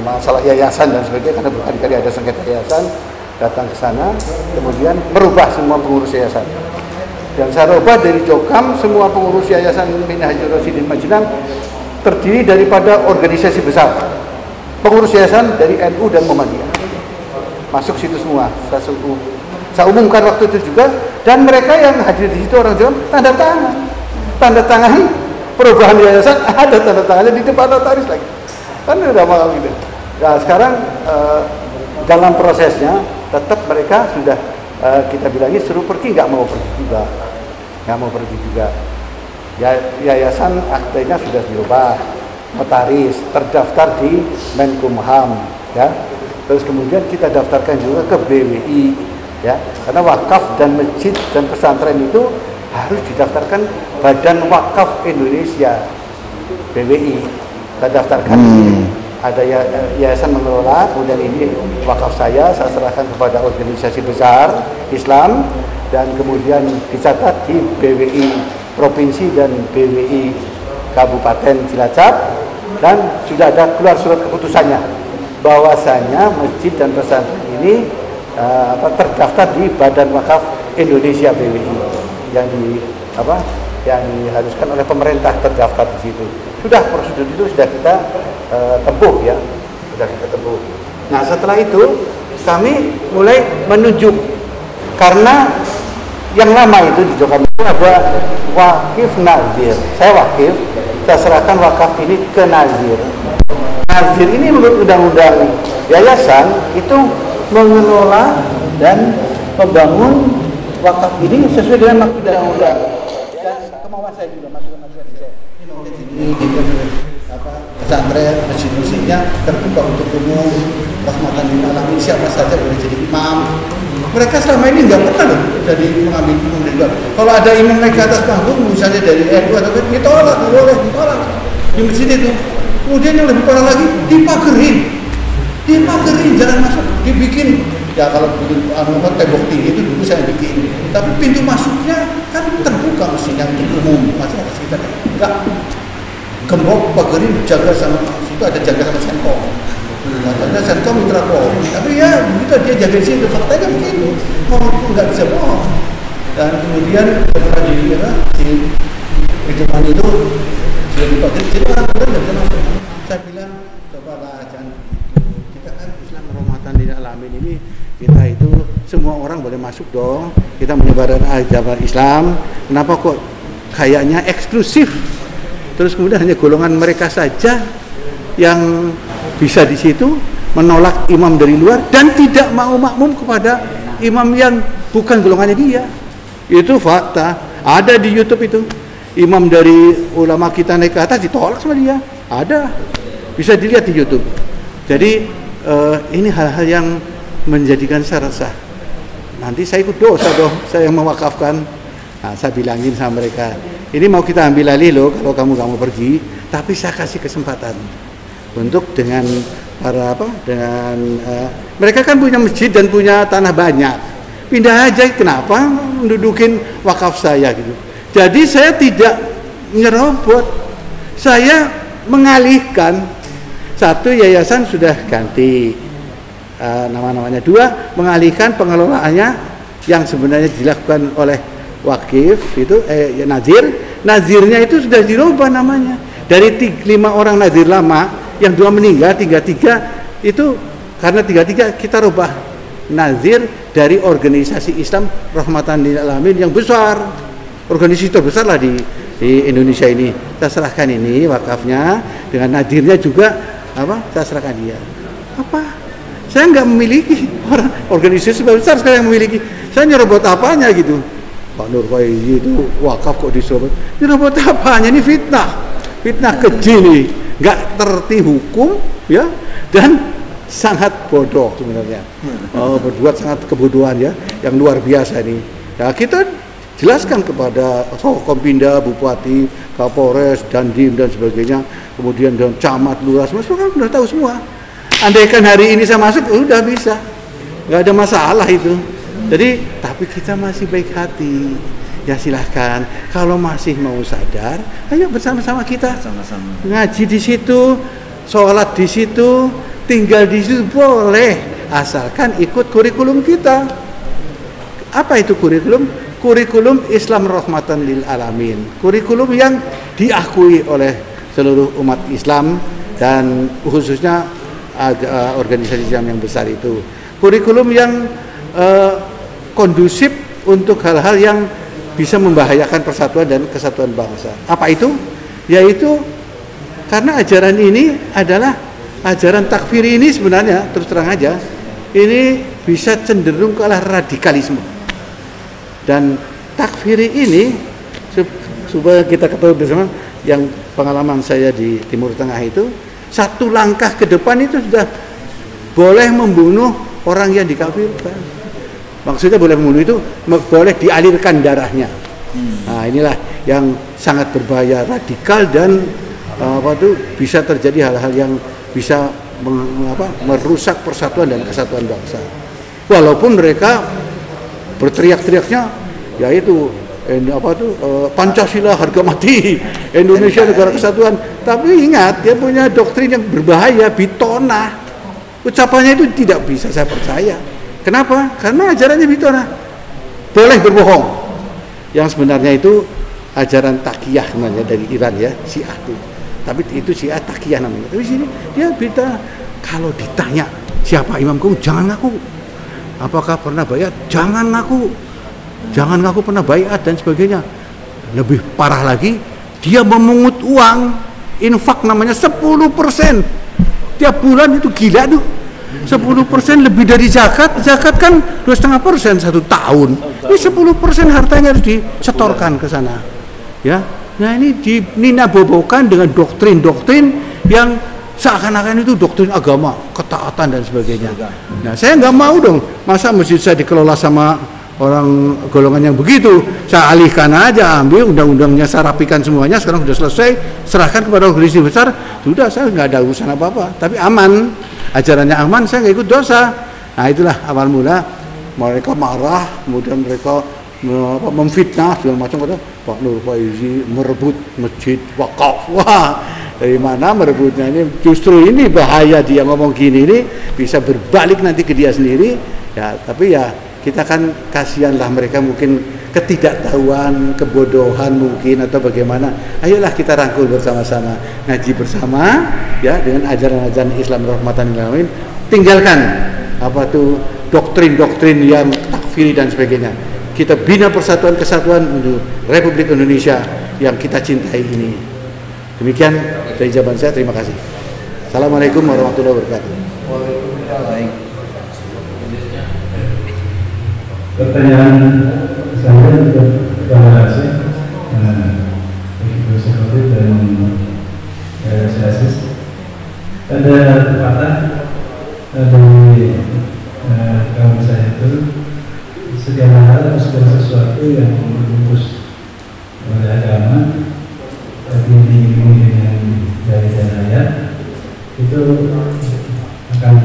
masalah yayasan dan sebagainya, karena berkali-kali ada sengketa yayasan, datang ke sana, kemudian merubah semua pengurus yayasan. Dan saya rubah dari Jokam, semua pengurus yayasan Minhajul Rasyidin Majenang terdiri daripada organisasi besar. Pengurus yayasan dari NU dan Muhammadiyah masuk situ semua. Saya umumkan waktu itu juga, dan mereka yang hadir di situ orang Jawa tanda tangan perubahan yayasan, ada tanda tangannya di depan notaris lagi. Kan udah mau gitu. Nah sekarang dalam prosesnya tetap mereka sudah kita bilangnya suruh pergi, nggak mau pergi juga. Yayasan aktenya sudah dirubah, notaris terdaftar di Menkumham, ya. Terus kemudian kita daftarkan juga ke BWI, ya, karena wakaf dan masjid dan pesantren itu harus didaftarkan Badan Wakaf Indonesia, BWI. Kita daftarkan ada yayasan mengelola, kemudian ini wakaf saya serahkan kepada organisasi besar Islam, dan kemudian dicatat di BWI Provinsi dan BWI Kabupaten Cilacap, dan sudah ada keluar surat keputusannya bahwasanya masjid dan pesantren ini terdaftar di Badan Wakaf Indonesia BWI yang diharuskan oleh pemerintah terdaftar di situ. Sudah prosedur itu sudah kita tempuh, ya, sudah kita tempuh. Nah setelah itu kami mulai menunjuk, karena yang lama itu di Jokam itu ada wakif nazir. Saya wakif, saya serahkan wakaf ini ke nazir. Nazir ini menurut undang-undang yayasan itu mengelola dan membangun wakaf ini sesuai dengan undang-undang. Dan kemauan saya juga, masukan saya. Pesantren, masjid-masjidnya terbuka untuk umum, rahmatan lil alamin, siapa saja boleh jadi imam. Mereka selama ini nggak pernah loh jadi mengambil imam dari luar. Kalau ada imam naik ke atas panggung, misalnya dari NU atau ditolak di masjid itu. Kemudian yang lebih parah lagi, dipagerin, jangan masuk, dibikin. Ya kalau bikin tembok tinggi itu dulu saya bikin, tapi pintu masuknya kan terbuka mestinya untuk umum masyarakat sekitar. Enggak, gembok pagerin, jaga sama situ, ada jaga sama Senkom. Katanya Senkom mitra Polri, tapi ya begitu dia jaga di situ, faktanya begitu. Nggak bisa bohong. Dan kemudian setelah di hidupan itu sudah dipagerin, jadi orang-orang nggak bisa masuk. Saya bilang cobalah jangan begitu. Kita kan Islam rahmatan lil alamin ini, kita itu semua orang boleh masuk dong. Kita menyebarkan ajaran Islam. Kenapa kok kayaknya eksklusif? Terus kemudian hanya golongan mereka saja yang bisa di situ menolak imam dari luar dan tidak mau makmum kepada imam yang bukan golongannya dia. Itu fakta. Ada di YouTube itu. Imam dari ulama kita naik ke atas ditolak sama dia. Ada. Bisa dilihat di YouTube. Jadi ini hal-hal yang menjadikan saya resah. Nanti saya ikut dosa dong, saya yang mewakafkan. Nah, saya bilangin sama mereka, ini mau kita ambil alih loh kalau kamu gak mau pergi, tapi saya kasih kesempatan untuk dengan para mereka kan punya masjid dan punya tanah banyak, pindah aja, kenapa mendudukin wakaf saya gitu. Jadi saya tidak nyerobot, saya mengalihkan. Satu, yayasan sudah ganti nama-namanya. Dua, mengalihkan pengelolaannya yang sebenarnya dilakukan oleh wakif itu nazirnya itu sudah dirubah namanya dari 5 orang nazir lama yang 2 meninggal, 3 itu karena 3 kita rubah nazir dari organisasi Islam rahmatan lil alamin yang besar, organisasi terbesar lah di Indonesia ini. Kita serahkan ini wakafnya dengan nazirnya juga saya serahkan dia. Saya nggak memiliki, orang organisasi besar sekarang yang memiliki. Saya nyerobot apanya gitu. Pak Nur Faizi itu wakaf kok diserobot. Nyerobot apanya? Ini fitnah keji nih, nggak terti hukum ya, dan sangat bodoh sebenarnya. Berbuat sangat kebodohan ya, yang luar biasa ini. Nah, kita jelaskan kepada Forkompinda, Bupati, Kapolres, Dandim dan sebagainya, kemudian dan camat, lurah, semua kan sudah tahu semua. Andaikan hari ini saya masuk, udah bisa, nggak ada masalah itu. Jadi, tapi kita masih baik hati. Ya silahkan, kalau masih mau sadar, ayo bersama-sama kita sama-sama ngaji di situ, sholat di situ, tinggal di situ boleh, asalkan ikut kurikulum kita. Apa itu kurikulum? Kurikulum Islam Rahmatan lil Alamin, kurikulum yang diakui oleh seluruh umat Islam dan khususnya organisasi Islam yang besar itu. Kurikulum yang kondusif untuk hal-hal yang bisa membahayakan persatuan dan kesatuan bangsa. Apa itu? Yaitu karena ajaran ini adalah ajaran takfiri ini sebenarnya, terus terang aja, ini bisa cenderung ke arah radikalisme. Dan takfiri ini, supaya kita ketahui bersama, yang pengalaman saya di Timur Tengah itu, satu langkah ke depan itu sudah boleh membunuh orang yang dikafirkan. Maksudnya boleh membunuh itu boleh dialirkan darahnya. Nah, inilah yang sangat berbahaya, radikal, dan bisa terjadi hal-hal yang bisa merusak persatuan dan kesatuan bangsa. Walaupun mereka berteriak-teriaknya yaitu Pancasila harga mati, Indonesia negara kesatuan. Tapi ingat, dia punya doktrin yang berbahaya, bitona. Ucapannya itu tidak bisa saya percaya. Kenapa? Karena ajarannya bitona. Boleh berbohong. Yang sebenarnya itu ajaran takiyah namanya dari Iran ya, Syiah itu. Tapi itu Syiah takiyah namanya. Tapi sini dia beda. Kalau ditanya siapa imam kamu, jangan ngaku. Apakah pernah bayat? Jangan ngaku. Jangan ngaku pernah bayat dan sebagainya. Lebih parah lagi, dia memungut uang infak namanya 10%. Tiap bulan itu gila tuh. 10% lebih dari zakat. Zakat kan 2,5% 1 tahun. Ini 10% hartanya harus disetorkan ke sana. Ya. Nah, ini dininabobokan dengan doktrin-doktrin yang seakan-akan itu doktrin agama, ketaatan dan sebagainya. Nah, saya nggak mau dong, masa masjid saya dikelola sama orang golongan yang begitu. Saya alihkan aja, ambil undang-undangnya, saya rapikan semuanya, sekarang sudah selesai, serahkan kepada organisasi besar, sudah, saya nggak ada urusan apa-apa, tapi aman, ajarannya aman, saya nggak ikut dosa. Nah, itulah awal mula mereka marah, kemudian mereka memfitnah segala macam, kata Pak Nur Faizi merebut masjid wakaf. Wah, dari mana merebutnya ini? Justru ini bahaya, dia ngomong gini ini bisa berbalik nanti ke dia sendiri. Ya, tapi ya kita kan kasihanlah mereka, mungkin ketidaktahuan, kebodohan mungkin atau bagaimana. Ayolah kita rangkul bersama-sama, ngaji bersama ya dengan ajaran-ajaran Islam Rahmatan lil Alamin. Tinggalkan apa tuh doktrin-doktrin yang takfiri dan sebagainya. Kita bina persatuan kesatuan untuk Republik Indonesia yang kita cintai ini. Demikian dari jawaban saya, terima kasih. Assalamualaikum warahmatullahi wabarakatuh. Pertanyaan saya untuk kepada Syekh Ibu Syekh dan Syasis, ada pepatah dari kaum saya itu, segala hal atau segala sesuatu yang dibungkus oleh agama tapi diiringi dengan daya itu akan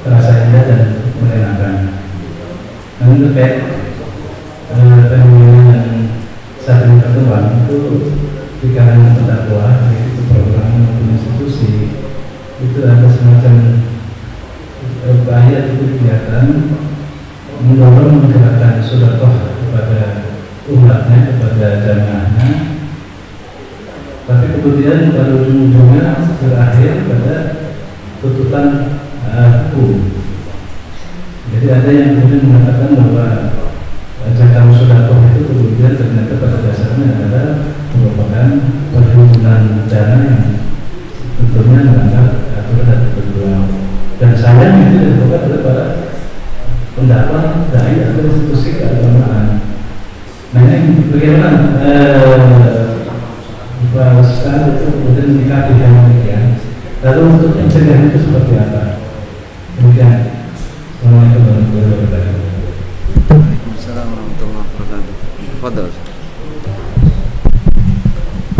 terasa indah dan menyenangkan. Namun terkait fenomena yang saat ini berkembang itu di kalangan pendakwah, yaitu program maupun institusi, itu ada semacam bahaya itu kegiatan mendorong menggerakkan sedekah kepada umatnya, kepada jamaahnya, tapi kemudian pada ujung-ujungnya berakhir pada tuntutan hukum. Jadi ada yang kemudian mengatakan bahwa ajakan sedekah itu kemudian ternyata pada dasarnya adalah merupakan perhimpunan dana yang tentunya melanggar aturan dan ketentuan Dan sayang itu dilakukan oleh para pendakwah, dai atau institusi keagamaan. Nah ini bagaimana Pak Ustaz itu kemudian menyikapi yang demikian. Lalu untuk pencegahan itu seperti apa? Kemudian Assalamualaikum warahmatullahi wabarakatuh. Assalamualaikum warahmatullahi wabarakatuh.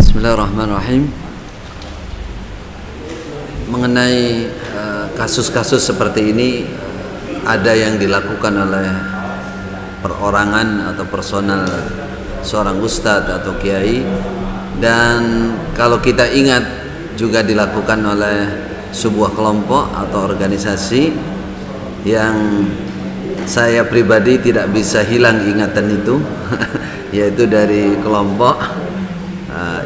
Bismillahirrahmanirrahim. Mengenai kasus-kasus seperti ini, ada yang dilakukan oleh perorangan atau personal seorang ustadz atau kiai, dan kalau kita ingat juga dilakukan oleh sebuah kelompok atau organisasi yang saya pribadi tidak bisa hilang ingatan itu yaitu dari kelompok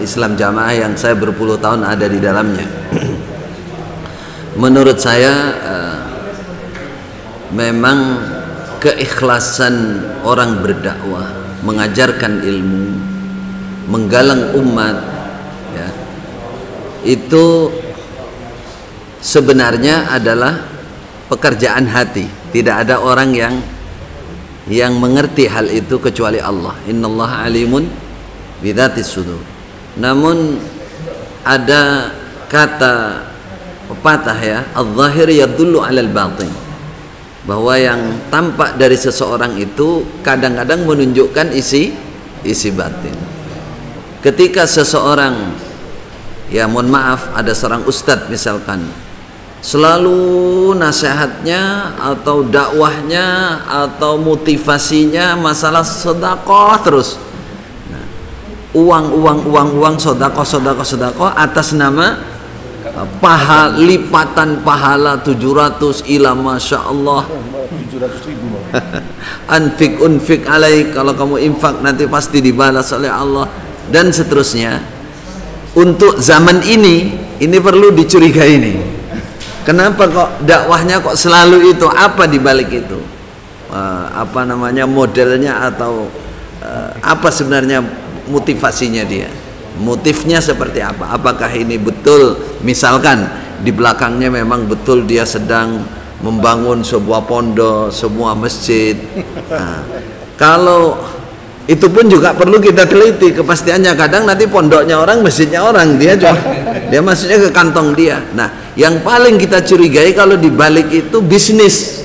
Islam Jamaah yang saya berpuluh tahun ada di dalamnya. Menurut saya memang keikhlasan orang berdakwah, mengajarkan ilmu, menggalang umat, ya, itu sebenarnya adalah pekerjaan hati. Tidak ada orang yang mengerti hal itu kecuali Allah. Innallaha alimun bidzatis sudur. Namun ada kata pepatah, ya, adz-dzahir yadullu 'alal batin, bahwa yang tampak dari seseorang itu kadang-kadang menunjukkan isi batin. Ketika seseorang, ya mohon maaf, ada seorang ustadz misalkan, selalu nasihatnya atau dakwahnya atau motivasinya masalah sedekah terus, nah, uang, sedekah atas nama lipatan pahala 700 ila masya Allah 700.000 unfik alaik, kalau kamu infak nanti pasti dibalas oleh Allah, dan seterusnya. Untuk zaman ini perlu dicurigai ini. Kenapa kok dakwahnya kok selalu itu? Apa dibalik itu? Apa namanya modelnya atau apa sebenarnya motivasinya dia? Motifnya seperti apa? Apakah ini betul, misalkan di belakangnya memang betul dia sedang membangun sebuah pondok, sebuah masjid. Nah, kalau itu pun juga perlu kita teliti kepastiannya. Kadang nanti pondoknya orang, masjidnya orang, dia masuknya ke kantong dia. Nah, yang paling kita curigai kalau di balik itu bisnis,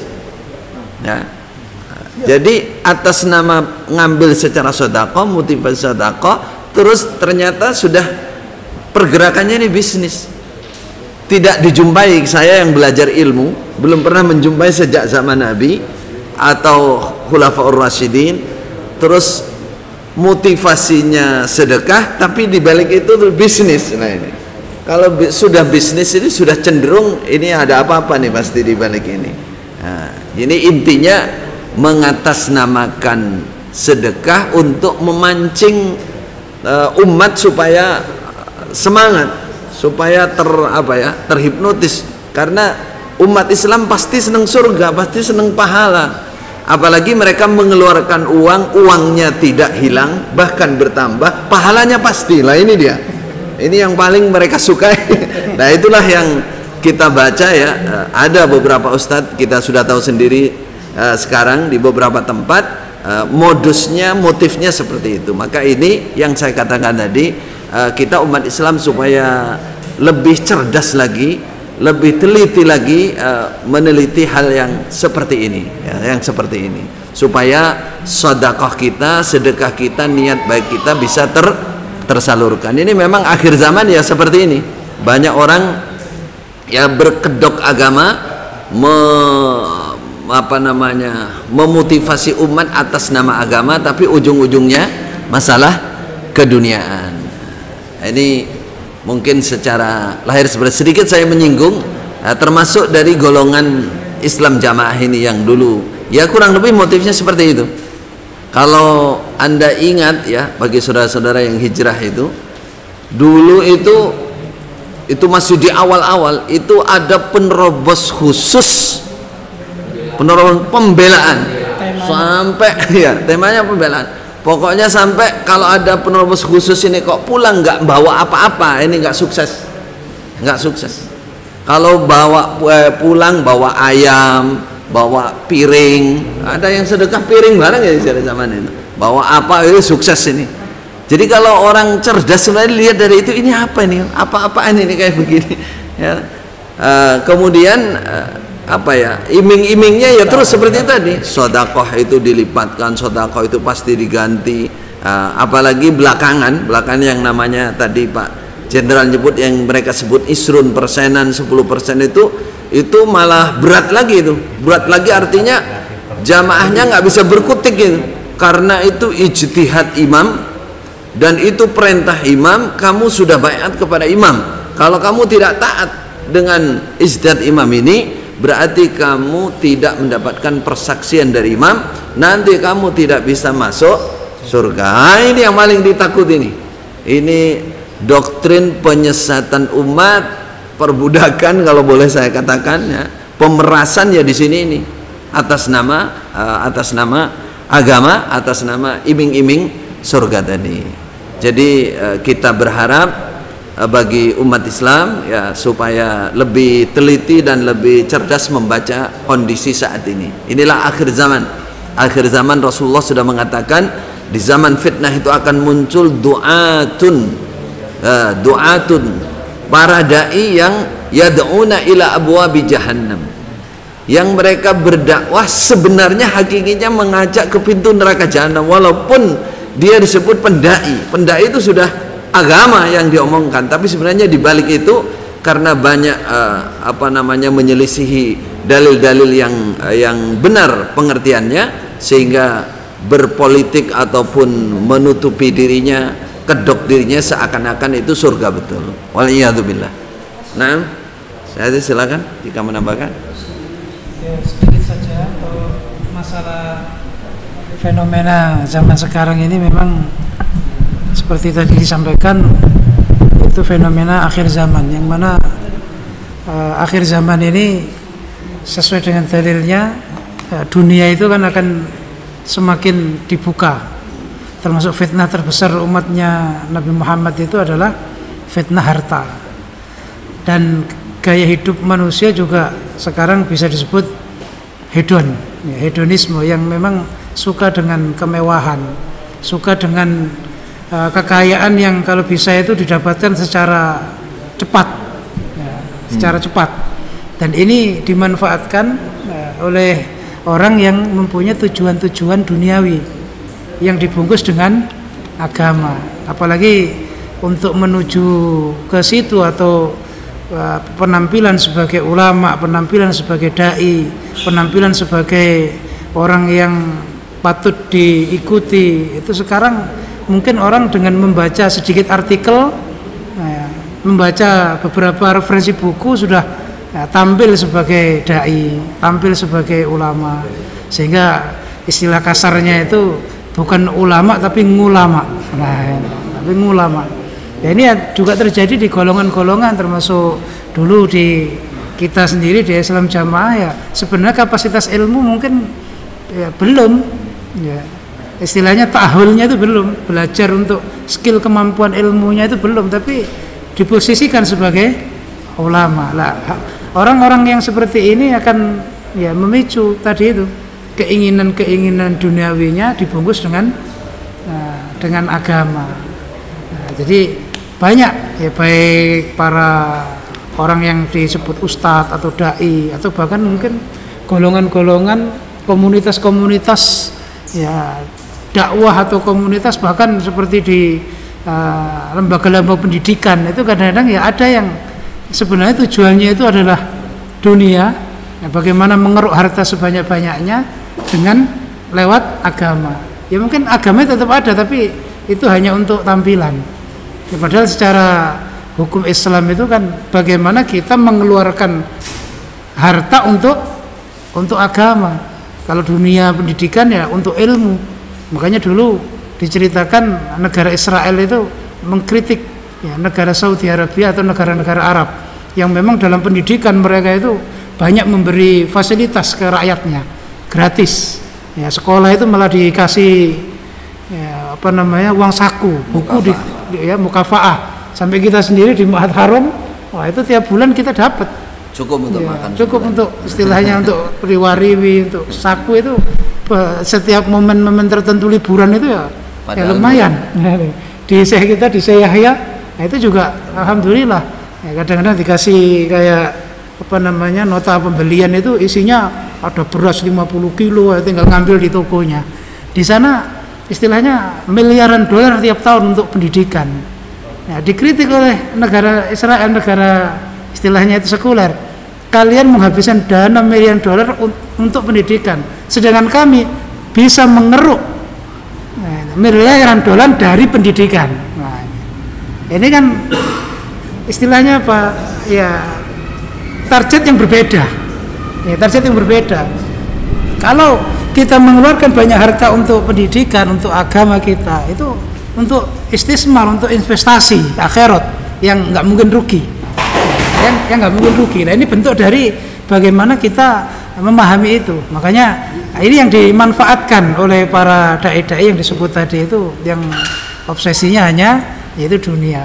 ya. Jadi atas nama ngambil secara sedekah, motivasi sedekah, terus ternyata sudah pergerakannya ini bisnis. Tidak dijumpai, saya yang belajar ilmu belum pernah menjumpai sejak zaman Nabi atau Khulafaur Rasyidin terus motivasinya sedekah tapi dibalik itu tuh bisnis. Nah ini kalau sudah bisnis ini sudah cenderung ini ada apa-apa nih pasti dibalik ini. Nah, ini intinya mengatasnamakan sedekah untuk memancing umat supaya semangat, supaya terhipnotis, karena umat Islam pasti senang surga, pasti senang pahala, apalagi mereka mengeluarkan uangnya tidak hilang, bahkan bertambah, pahalanya pasti. Lah ini dia, ini yang paling mereka sukai. Nah itulah yang kita baca, ya, ada beberapa ustadz kita sudah tahu sendiri sekarang di beberapa tempat modusnya, motifnya seperti itu. Maka ini yang saya katakan tadi, kita umat Islam supaya lebih cerdas lagi, lebih teliti lagi meneliti hal yang seperti ini, ya, yang seperti ini, supaya sedekah kita, niat baik kita bisa tersalurkan. Ini memang akhir zaman ya seperti ini. Banyak orang ya berkedok agama, memotivasi umat atas nama agama, tapi ujung-ujungnya masalah keduniaan. Ini mungkin secara lahir sedikit saya menyinggung, termasuk dari golongan Islam Jamaah ini yang dulu ya kurang lebih motifnya seperti itu. Kalau Anda ingat, ya, bagi saudara-saudara yang hijrah itu dulu itu masih di awal-awal, itu ada penerobos khusus, penerobos pembelaan, sampai ya temanya pembelaan. Pokoknya sampai kalau ada penerobos khusus ini kok pulang nggak bawa apa-apa, ini nggak sukses, nggak sukses. Kalau bawa pulang bawa ayam, bawa piring, ada yang sedekah piring barang ya di zaman itu. Bawa apa itu sukses ini. Jadi kalau orang cerdas sebenarnya lihat dari itu, ini apa ini? Apa-apaan ini kayak begini. Ya. Kemudian apa ya? Iming-imingnya ya terus seperti tadi. Sedekah itu dilipatkan, sedekah itu pasti diganti. Apalagi belakangan yang namanya tadi Pak Jenderal nyebut yang mereka sebut isrun persenan 10% itu malah berat lagi itu. Berat lagi artinya jamaahnya nggak bisa berkutik itu. Karena itu ijtihad imam dan itu perintah imam, kamu sudah baiat kepada imam. Kalau kamu tidak taat dengan ijtihad imam ini, berarti kamu tidak mendapatkan persaksian dari imam, nanti kamu tidak bisa masuk surga. Ini yang paling ditakut ini. Ini doktrin penyesatan umat, perbudakan kalau boleh saya katakan ya, pemerasan ya di sini ini atas nama agama, atas nama iming-iming surga tadi. Jadi kita berharap bagi umat Islam ya supaya lebih teliti dan lebih cerdas membaca kondisi saat ini. Inilah akhir zaman. Akhir zaman Rasulullah sudah mengatakan di zaman fitnah itu akan muncul du'atun, para dai yang yad'una ila abwabi jahannam, yang mereka berdakwah sebenarnya hakikinya mengajak ke pintu neraka jahanam, walaupun dia disebut pendai itu sudah agama yang diomongkan, tapi sebenarnya di balik itu karena banyak menyelisihi dalil-dalil yang benar pengertiannya, sehingga berpolitik ataupun menutupi dirinya, kedok dirinya seakan-akan itu surga betul. Waliyadzubillah. Nah, saya silakan jika menambahkan. Ya, sedikit saja untuk masalah fenomena zaman sekarang ini memang seperti tadi disampaikan, itu fenomena akhir zaman, yang mana akhir zaman ini sesuai dengan dalilnya dunia itu kan akan semakin dibuka. Termasuk fitnah terbesar umatnya Nabi Muhammad itu adalah fitnah harta, dan gaya hidup manusia juga sekarang bisa disebut hedon, ya, hedonisme, yang memang suka dengan kemewahan, suka dengan kekayaan yang kalau bisa itu didapatkan secara cepat, ya, secara cepat, dan ini dimanfaatkan oleh orang yang mempunyai tujuan-tujuan duniawi yang dibungkus dengan agama, apalagi untuk menuju ke situ atau penampilan sebagai ulama, penampilan sebagai dai, penampilan sebagai orang yang patut diikuti. Itu sekarang mungkin orang dengan membaca sedikit artikel, membaca beberapa referensi buku sudah tampil sebagai dai, tampil sebagai ulama, sehingga istilah kasarnya itu bukan ulama tapi ngulama. Nah, tapi ngulama. Ya, ini juga terjadi di golongan-golongan, termasuk dulu di kita sendiri di Islam Jamaah, ya sebenarnya kapasitas ilmu mungkin ya belum, ya istilahnya ta'ahulnya itu belum, belajar untuk skill kemampuan ilmunya itu belum, tapi diposisikan sebagai ulama. Lah, orang-orang yang seperti ini akan ya memicu tadi itu keinginan-keinginan duniawinya dibungkus dengan agama. Nah, jadi banyak ya, baik para orang yang disebut ustadz atau dai, atau bahkan mungkin golongan-golongan komunitas-komunitas ya dakwah atau komunitas, bahkan seperti di lembaga-lembaga pendidikan itu kadang-kadang ya ada yang sebenarnya tujuannya itu adalah dunia, ya, bagaimana mengeruk harta sebanyak-banyaknya dengan lewat agama. Ya mungkin agamanya tetap ada, tapi itu hanya untuk tampilan. Ya, padahal secara hukum Islam itu kan bagaimana kita mengeluarkan harta untuk agama. Kalau dunia pendidikan ya untuk ilmu. Makanya dulu diceritakan negara Israel itu mengkritik ya negara Saudi Arabia atau negara-negara Arab yang memang dalam pendidikan mereka itu banyak memberi fasilitas ke rakyatnya gratis. Ya, sekolah itu malah dikasih ya, uang saku, buku ya mukafaah. Sampai kita sendiri di Ma'had Haram, wah itu tiap bulan kita dapat Cukup untuk makan. Cukup untuk istilahnya untuk riwariwi, untuk saku itu setiap momen-momen tertentu liburan itu ya lumayan. Di Syekh kita di Syekh Yahya, nah itu juga alhamdulillah. Ya, kadang-kadang dikasih kayak apa namanya nota pembelian itu isinya ada beras 50 kilo, tinggal ngambil di tokonya. Di sana istilahnya miliaran dolar tiap tahun untuk pendidikan. Ya, dikritik oleh negara Israel, negara istilahnya itu sekuler. Kalian menghabiskan dana miliaran dolar untuk pendidikan, sedangkan kami bisa mengeruk miliaran dolar dari pendidikan. Nah, ini kan istilahnya apa? Ya target yang berbeda. Ya, target yang berbeda. Kalau kita mengeluarkan banyak harta untuk pendidikan, untuk agama kita, itu untuk istismar, untuk investasi akhirat yang nggak mungkin rugi. Yang nggak mungkin rugi. Nah, ini bentuk dari bagaimana kita memahami itu. Makanya ini yang dimanfaatkan oleh para dai-dai yang disebut tadi itu, yang obsesinya hanya yaitu dunia.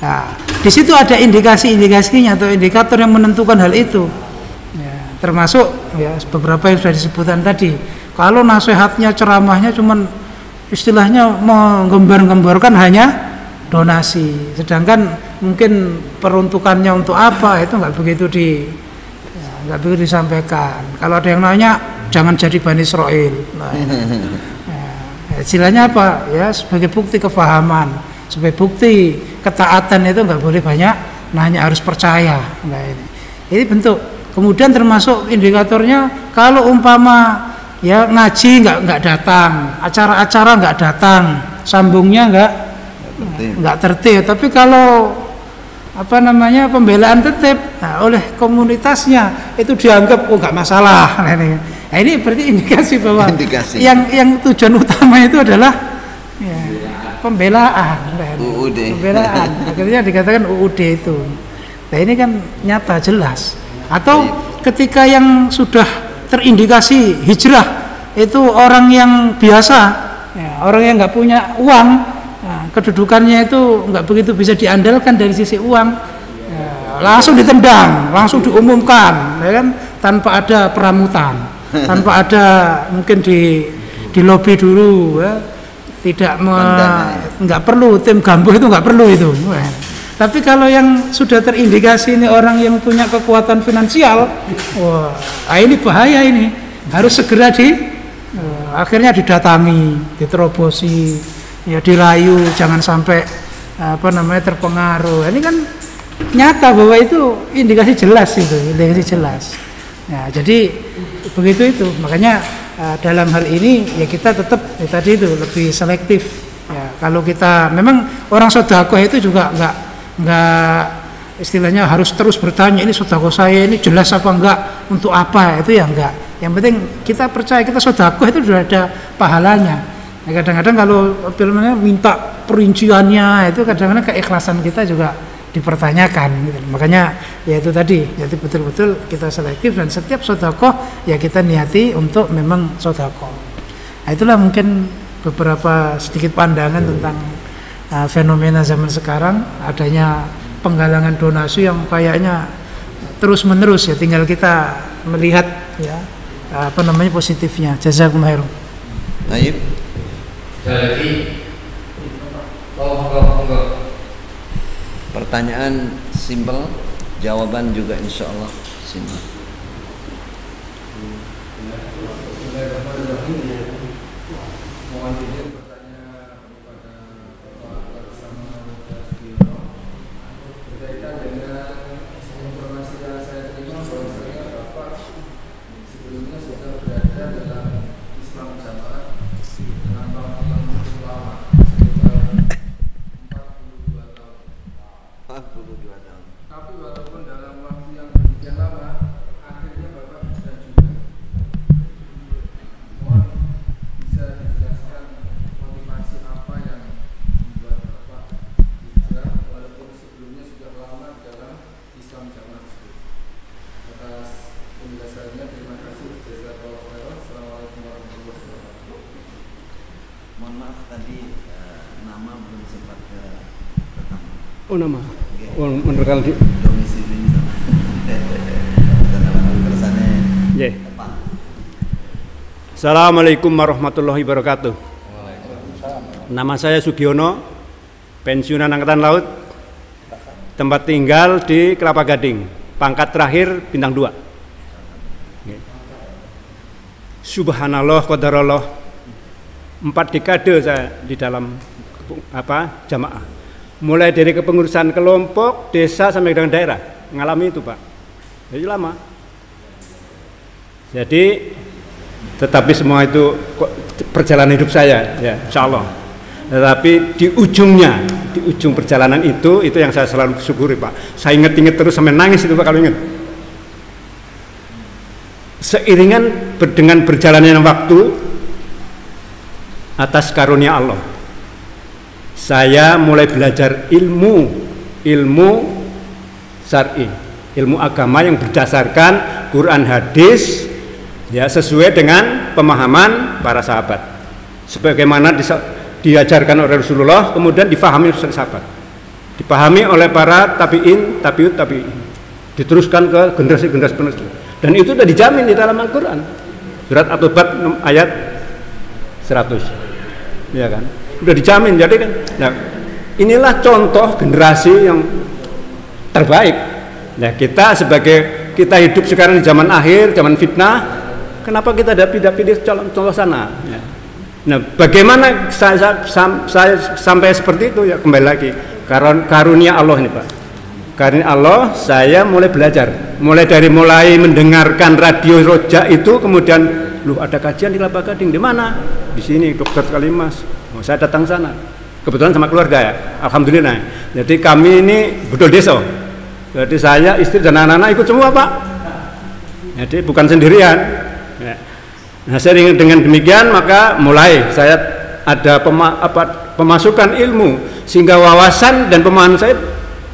Nah, di situ ada indikasi-indikasinya atau indikator yang menentukan hal itu. Ya, termasuk ya beberapa yang sudah disebutkan tadi. Kalau nasihatnya, ceramahnya cuman istilahnya menggembar-gemborkan hanya donasi, sedangkan mungkin peruntukannya untuk apa itu nggak begitu disampaikan. Kalau ada yang nanya, jangan jadi Bani Israel. Nah, istilahnya apa? Ya sebagai bukti kefahaman, sebagai bukti ketaatan itu nggak boleh banyak nanya, harus percaya. Nah, ini bentuk. Kemudian termasuk indikatornya kalau umpama ya ngaji nggak datang, acara-acara nggak datang, sambungnya nggak tertib. Tapi kalau apa namanya pembelaan tertib, nah, oleh komunitasnya itu dianggap nggak masalah. Nah, ini berarti indikasi bahwa yang tujuan utama itu adalah ya, pembelaan. Pembelaan. Akhirnya dikatakan UUD itu. Nah, ini kan nyata jelas. Atau ketika yang sudah terindikasi hijrah itu orang yang biasa, ya, orang yang nggak punya uang. Nah, kedudukannya itu nggak begitu bisa diandalkan dari sisi uang, ya, langsung ditendang, langsung diumumkan, ya kan, tanpa ada peramutan, tanpa ada mungkin di lobby dulu, ya, nggak perlu tim gambuh itu nggak perlu itu. Tapi kalau yang sudah terindikasi ini orang yang punya kekuatan finansial, wah, ini bahaya, ini harus segera akhirnya didatangi, diterobosi. Ya dirayu, jangan sampai apa namanya terpengaruh. Ini kan nyata bahwa itu indikasi jelas itu, indikasi jelas. Nah, jadi begitu itu. Makanya dalam hal ini ya kita tetap ya, tadi itu lebih selektif. Ya, kalau kita memang orang sedekah itu juga nggak istilahnya harus terus bertanya ini sedekah saya ini jelas apa enggak, untuk apa, itu ya enggak. Yang penting kita percaya kita sedekah itu sudah ada pahalanya. Ya, kadang-kadang kalau minta perinciannya itu kadang-kadang keikhlasan kita juga dipertanyakan gitu. Makanya ya itu tadi, jadi betul-betul kita selektif dan setiap sedekah ya kita niati untuk memang sedekah. Nah, itulah mungkin beberapa sedikit pandangan tentang fenomena zaman sekarang, adanya penggalangan donasi yang kayaknya terus-menerus, ya tinggal kita melihat ya apa namanya positifnya. Jazakumullah khairan. Baik. Lagi, pertanyaan simpel, jawaban juga insya Allah simpel. Oh nama, oh menurut kalian Assalamualaikum warahmatullahi wabarakatuh. Nama saya Sugiono, pensiunan Angkatan Laut, tempat tinggal di Kelapa Gading, pangkat terakhir bintang 2. Subhanallah, qadarullah, 4 dekade saya di dalam jamaah. Mulai dari kepengurusan kelompok, desa sampai dengan daerah, ngalami itu Pak. Jadi lama. Jadi tetapi semua itu perjalanan hidup saya, ya, insya Allah. Tetapi di ujung perjalanan itu yang saya selalu syukuri Pak. Saya ingat terus sampai nangis itu Pak kalau ingat. Seiringan dengan berjalannya waktu atas karunia Allah, saya mulai belajar ilmu syar'i, ilmu agama yang berdasarkan Quran hadis, ya, sesuai dengan pemahaman para sahabat, sebagaimana diajarkan oleh Rasulullah, kemudian difahami oleh sahabat, dipahami oleh para tabi'in, tabi'ut tabi'in, diteruskan ke generasi-generasi penerus. Dan itu sudah dijamin di dalam Al-Quran, surat At-Taubah ayat 100, ya kan, sudah dijamin. Jadi kan, nah, inilah contoh generasi yang terbaik. Nah, kita hidup sekarang di zaman akhir, zaman fitnah. Kenapa kita tidak pilih contoh sana? Ya. Nah, bagaimana saya sampai seperti itu? Ya, kembali lagi karunia Allah ini Pak. Karunia Allah, saya mulai belajar. Mulai mendengarkan radio Roja itu, kemudian ada kajian di Kelapa Gading. Di mana? Di sini, Dr. Kalimas. Oh, saya datang sana. Kebetulan sama keluarga ya. Alhamdulillah. Jadi kami ini betul desa. Jadi saya, istri dan anak-anak ikut semua Pak. Jadi bukan sendirian. Ya. Nah, sering dengan demikian maka mulai saya ada pemasukan ilmu, sehingga wawasan dan pemahaman saya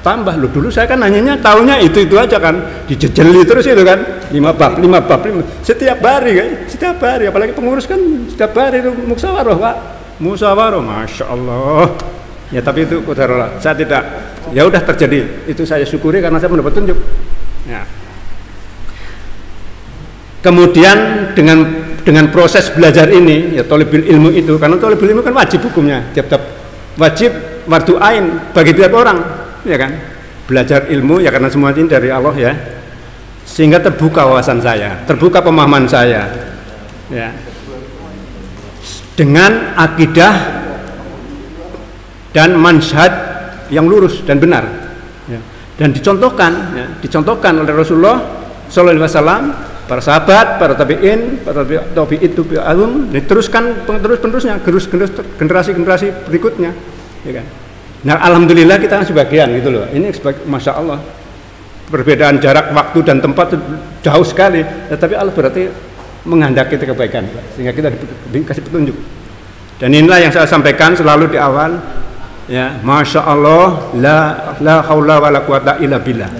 tambah. Loh, dulu saya kan nanyanya tahunya itu aja kan, dijejeli terus itu kan, 5 bab setiap hari, apalagi pengurus kan setiap hari itu musyawarah Pak, Masya Allah. Ya, tapi itu qadarullah, saya tidak, ya udah terjadi, itu saya syukuri karena saya mendapat tunjuk. Ya. Kemudian dengan proses belajar ini, ya, thalibul ilmu itu, karena thalibul ilmu kan wajib hukumnya, tiap-tiap wajib fardu ain bagi tiap orang, ya kan, belajar ilmu ya karena semua ini dari Allah ya, sehingga terbuka wawasan saya, terbuka pemahaman saya, ya, dengan akidah dan manhaj yang lurus dan benar, ya, dan dicontohkan oleh Rasulullah Sallallahu Alaihi Wasallam, para sahabat, para tabi'in, para tabi'in tabi'in, diteruskan penerusnya, generasi berikutnya, ya kan. Nah, alhamdulillah kita kan sebagian gitu loh. Ini Masya Allah, perbedaan jarak waktu dan tempat jauh sekali, tetapi Allah berarti menghendaki kebaikan, sehingga kita dikasih petunjuk. Dan inilah yang saya sampaikan selalu di awal, ya, Masya Allah, la haula wa la quwata illa billah,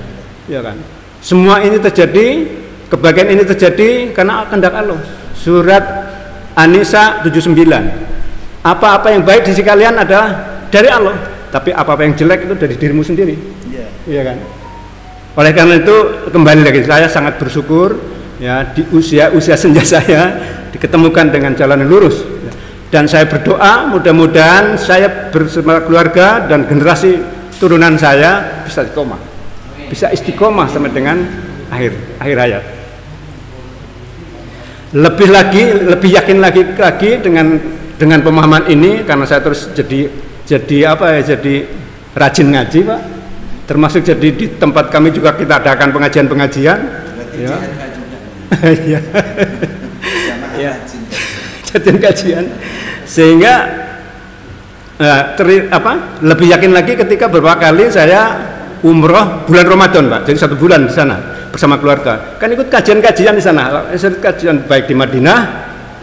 ya kan. Semua ini terjadi, kebahagiaan ini terjadi karena kehendak Allah. Surat An-Nisa 79. Apa-apa yang baik di sisi kalian adalah dari Allah, tapi apa-apa yang jelek itu dari dirimu sendiri. Iya kan? Oleh karena itu kembali lagi, saya sangat bersyukur ya, di usia senja saya diketemukan dengan jalan yang lurus. Dan saya berdoa mudah-mudahan saya bersama keluarga dan generasi turunan saya bisa istiqomah sampai dengan akhir hayat. Lebih yakin lagi dengan pemahaman ini, karena saya terus jadi rajin ngaji Pak, termasuk jadi di tempat kami juga kita adakan pengajian ya. Ya. Kajian, sehingga lebih yakin lagi ketika beberapa kali saya umroh bulan Ramadan Pak, jadi 1 bulan di sana bersama keluarga, kan ikut kajian-kajian di sana, kajian baik di Madinah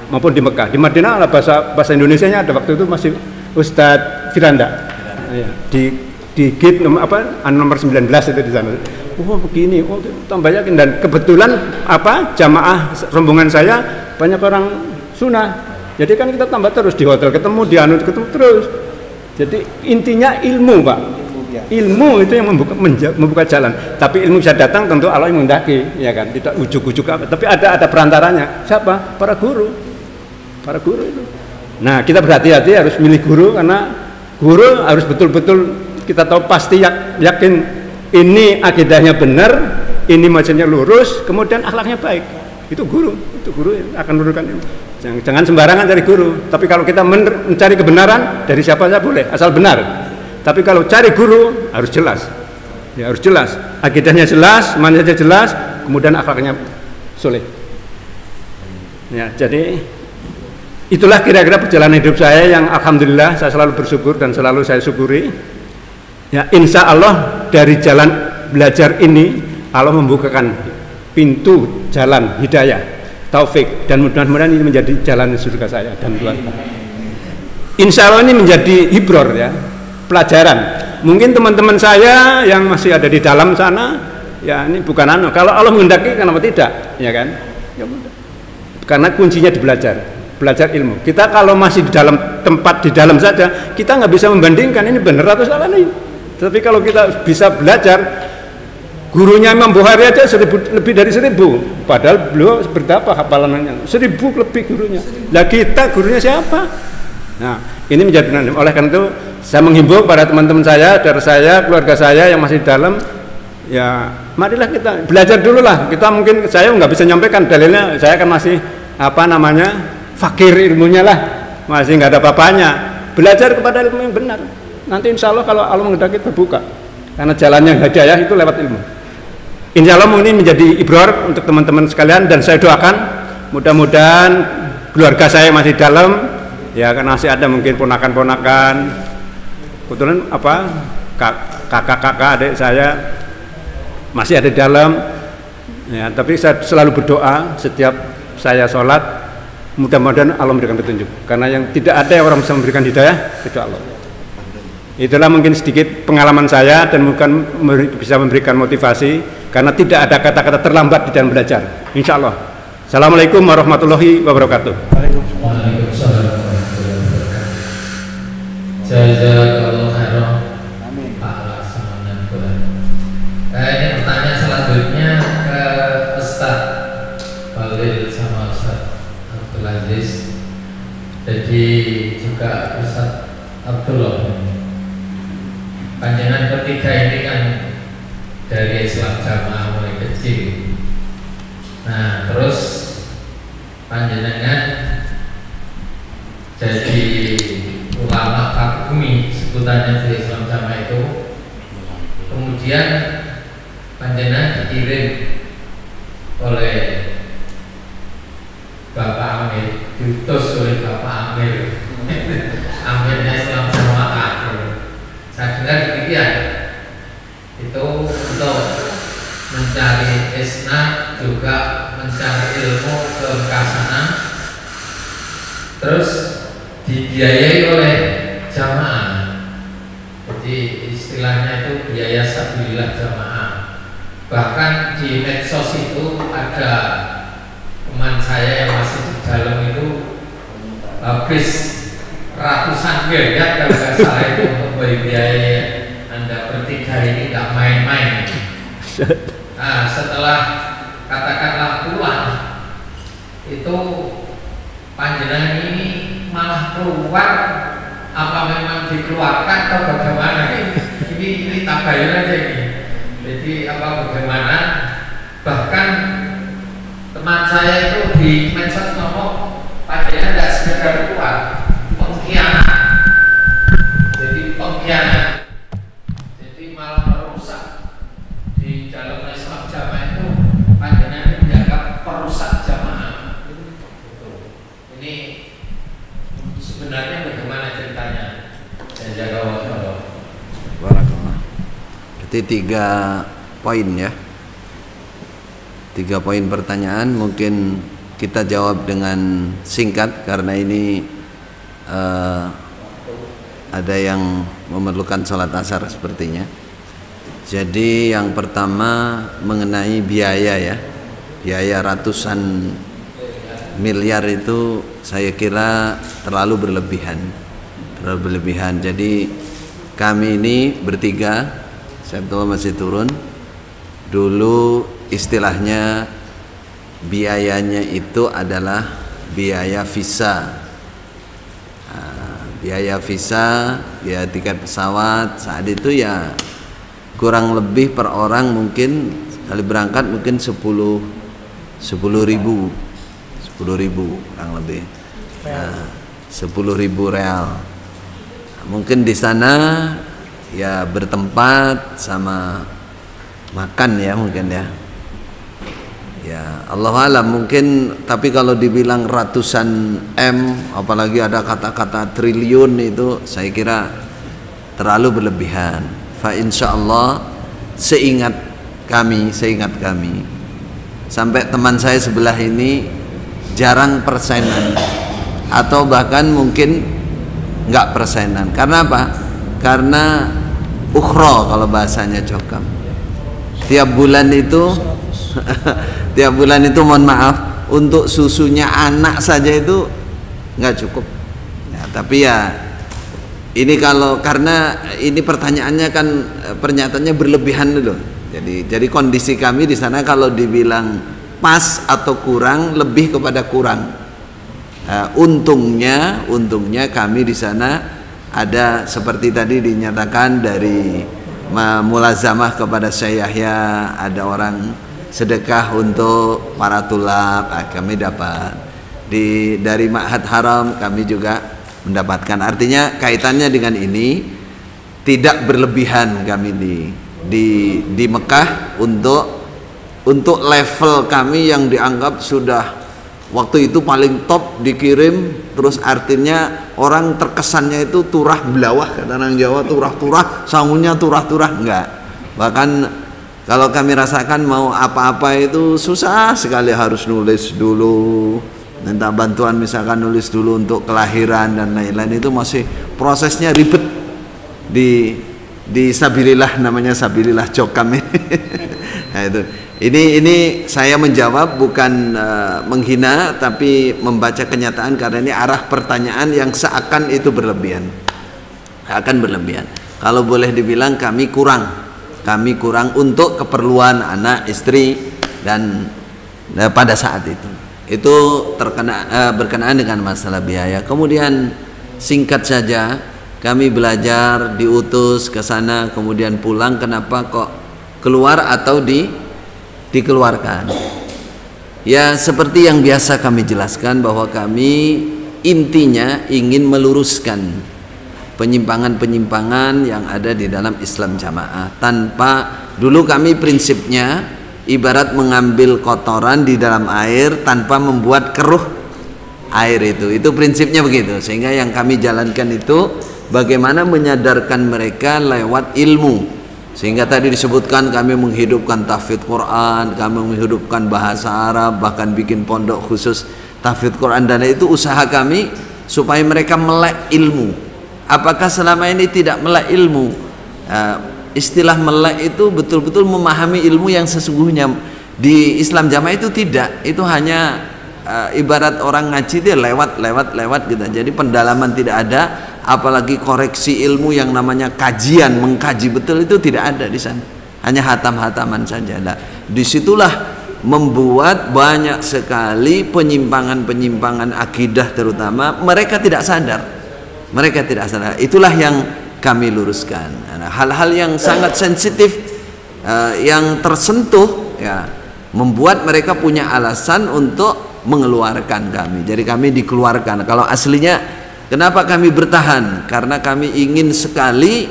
maupun di Mekah. Di Madinah lah bahasa Indonesianya ada, waktu itu masih Ustadz Firanda, ya, di gate nomor 19 itu di sana. Oh begini, oh tambah yakin. Dan kebetulan jamaah rombongan saya banyak orang sunnah, jadi kan kita tambah terus di hotel ketemu, di anu ketemu terus. Jadi intinya ilmu Pak, ilmu itu yang membuka jalan. Tapi ilmu bisa datang tentu Allah yang menghendaki, ya kan, tidak ujuk-ujuk apa. Tapi ada perantaranya, siapa? Para guru. para guru itu. Nah, kita berhati-hati harus milih guru, karena guru harus betul-betul kita tahu pasti yakin ini akidahnya benar, ini macamnya lurus, kemudian akhlaknya baik. Itu guru yang akan luruskan ilmu. Jangan sembarangan cari guru. Tapi kalau kita mencari kebenaran dari siapa saja boleh, asal benar. Tapi kalau cari guru harus jelas. Ya, harus jelas. Akidahnya jelas, manhajnya jelas, kemudian akhlaknya soleh. Ya, jadi itulah kira-kira perjalanan hidup saya yang alhamdulillah saya selalu bersyukur dan selalu saya syukuri. Ya, insya Allah dari jalan belajar ini Allah membukakan pintu jalan hidayah, taufik, dan mudah-mudahan ini menjadi jalan surga saya dan keluarga. Insya Allah ini menjadi hibror, ya, pelajaran. Mungkin teman-teman saya yang masih ada di dalam sana, ya ini bukan kalau Allah menghendaki kenapa tidak, ya kan? Ya, karena kuncinya di belajar ilmu. Kita kalau masih di dalam tempat di dalam saja, kita nggak bisa membandingkan ini benar atau salah nih. Tapi kalau kita bisa belajar, gurunya Imam Bukhari aja lebih dari 1000, padahal beliau berapa hafalannya? 1000 lebih gurunya. Lah kita gurunya siapa? Nah, ini menjadi oleh karena itu saya menghimbau pada teman-teman saya, saudara saya, keluarga saya yang masih di dalam, ya marilah kita belajar dulu lah. Kita mungkin saya nggak bisa nyampaikan dalilnya, saya kan masih fakir ilmunya lah, masih nggak ada apa-apanya. Belajar kepada ilmu yang benar. Nanti insya Allah kalau Allah menghendaki terbuka, karena jalannya hidayah itu lewat ilmu. Insya Allah ini menjadi ibror untuk teman-teman sekalian, dan saya doakan mudah-mudahan keluarga saya masih dalam, ya karena masih ada mungkin ponakan-ponakan, kebetulan kakak-kakak adik saya masih ada di dalam, ya, tapi saya selalu berdoa setiap saya sholat, mudah-mudahan Allah memberikan petunjuk, karena yang tidak ada yang orang bisa memberikan hidayah kecuali Allah. Itulah mungkin sedikit pengalaman saya, dan mungkin bisa memberikan motivasi, karena tidak ada kata-kata terlambat di dalam belajar. Insya Allah. Assalamualaikum warahmatullahi wabarakatuh. Waalaikumsalam warahmatullahi wabarakatuh. Jazakallahu khairan. Pak Laksamana. Ini pertanyaan selanjutnya ke Ustaz Balil sama Ustaz Abdul Aziz. Jadi juga Ustaz Abdullah. Panjenengan ketiga ini kan dari Islam Jamaah mulai kecil. Nah, terus panjenengan jadi ulama kagumi sebutannya di Islam Jamaah itu. Kemudian panjenengan dikirim oleh Bapak Amir, diutus oleh Bapak Amir, Amirnya Islam Jamaah. Saya dengar demikian, itu untuk mencari isnad, juga mencari ilmu ke sana, terus dibiayai oleh jamaah. Jadi istilahnya itu biaya sabilillah jamaah. Bahkan di medsos itu ada teman saya yang masih di dalam itu habis ratusan miliar kalau nggak salah itu untuk biaya Anda bertiga ini nggak main-main. Nah, setelah katakanlah pulang itu panjenengan ini malah keluar, apa memang dikeluarkan atau bagaimana? Ini tabayun aja ini. Jadi apa bagaimana? Bahkan teman saya itu di medsos ngomong panjenengan nggak sekedar keluar, pengkhianat. Jadi pengkhianat. Jadi malah merusak di dalam Islam Jamaah itu, panjenengan dianggap perusak jamaah. Ini sebenarnya bagaimana ceritanya? Saya jaga waktu. Barakallah. Jadi 3 poin ya. 3 poin pertanyaan, mungkin kita jawab dengan singkat karena ini ada yang memerlukan sholat asar sepertinya. Jadi yang pertama mengenai biaya ya, biaya ratusan miliar itu saya kira terlalu berlebihan. Jadi kami ini bertiga, saya betul masih turun. Dulu istilahnya biayanya itu adalah biaya visa. Biaya visa, biaya tiket pesawat saat itu ya kurang lebih per orang mungkin sekali berangkat mungkin 10.000 kurang lebih. 10.000 real. Mungkin di sana ya bertempat sama makan ya mungkin ya. Ya Allah alam mungkin, tapi kalau dibilang ratusan M apalagi ada kata-kata triliun itu saya kira terlalu berlebihan. Fa insyaallah seingat kami sampai teman saya sebelah ini jarang persenan atau bahkan mungkin nggak persenan. Karena apa? Karena ukhra kalau bahasanya Jokam. Tiap bulan itu mohon maaf untuk susunya anak saja itu nggak cukup ya, tapi ya ini kalau karena ini pertanyaannya kan pernyataannya berlebihan dulu, jadi kondisi kami di sana kalau dibilang pas atau kurang lebih kepada kurang. Untungnya kami di sana ada seperti tadi dinyatakan dari mulazamah kepada Syekh Yahya, ada orang sedekah untuk para tulab, kami dapat dari Ma'had Haram kami juga mendapatkan. Artinya kaitannya dengan ini tidak berlebihan kami di Mekah untuk level kami yang dianggap sudah waktu itu paling top dikirim, terus artinya orang terkesannya itu turah belawah, kata orang Jawa, turah-turah, sangunya turah-turah, enggak. Bahkan kalau kami rasakan mau apa-apa itu susah sekali, harus nulis dulu, minta bantuan misalkan nulis dulu untuk kelahiran dan lain-lain, itu masih prosesnya ribet di sabilillah, namanya sabilillah Jokam ini. Nah, itu. Ini saya menjawab bukan menghina, tapi membaca kenyataan karena ini arah pertanyaan yang seakan itu berlebihan. Kalau boleh dibilang kami kurang untuk keperluan anak, istri dan pada saat itu berkenaan dengan masalah biaya. Kemudian singkat saja, kami belajar diutus ke sana kemudian pulang, kenapa kok keluar atau dikeluarkan? Ya seperti yang biasa kami jelaskan bahwa kami intinya ingin meluruskan penyimpangan-penyimpangan yang ada di dalam Islam jamaah. Tanpa, dulu kami prinsipnya ibarat mengambil kotoran di dalam air tanpa membuat keruh air itu prinsipnya begitu. Sehingga yang kami jalankan itu bagaimana menyadarkan mereka lewat ilmu. Sehingga tadi disebutkan kami menghidupkan tahfidz Quran, kami menghidupkan bahasa Arab, bahkan bikin pondok khusus tahfidz Quran, dan itu usaha kami supaya mereka melek ilmu. Apakah selama ini tidak melek ilmu? Istilah melek itu betul-betul memahami ilmu yang sesungguhnya. Di Islam jamaah itu tidak, itu hanya ibarat orang ngaji dia lewat gitu. Jadi pendalaman tidak ada, apalagi koreksi ilmu yang namanya kajian, mengkaji betul itu tidak ada di sana. Hanya hatam-hataman saja. Nah, disitulah membuat banyak sekali penyimpangan-penyimpangan akidah, terutama mereka tidak sadar. Itulah yang kami luruskan. Hal-hal yang sangat sensitif, yang tersentuh, ya, membuat mereka punya alasan untuk mengeluarkan kami. Jadi kami dikeluarkan. Kalau aslinya kenapa kami bertahan? Karena kami ingin sekali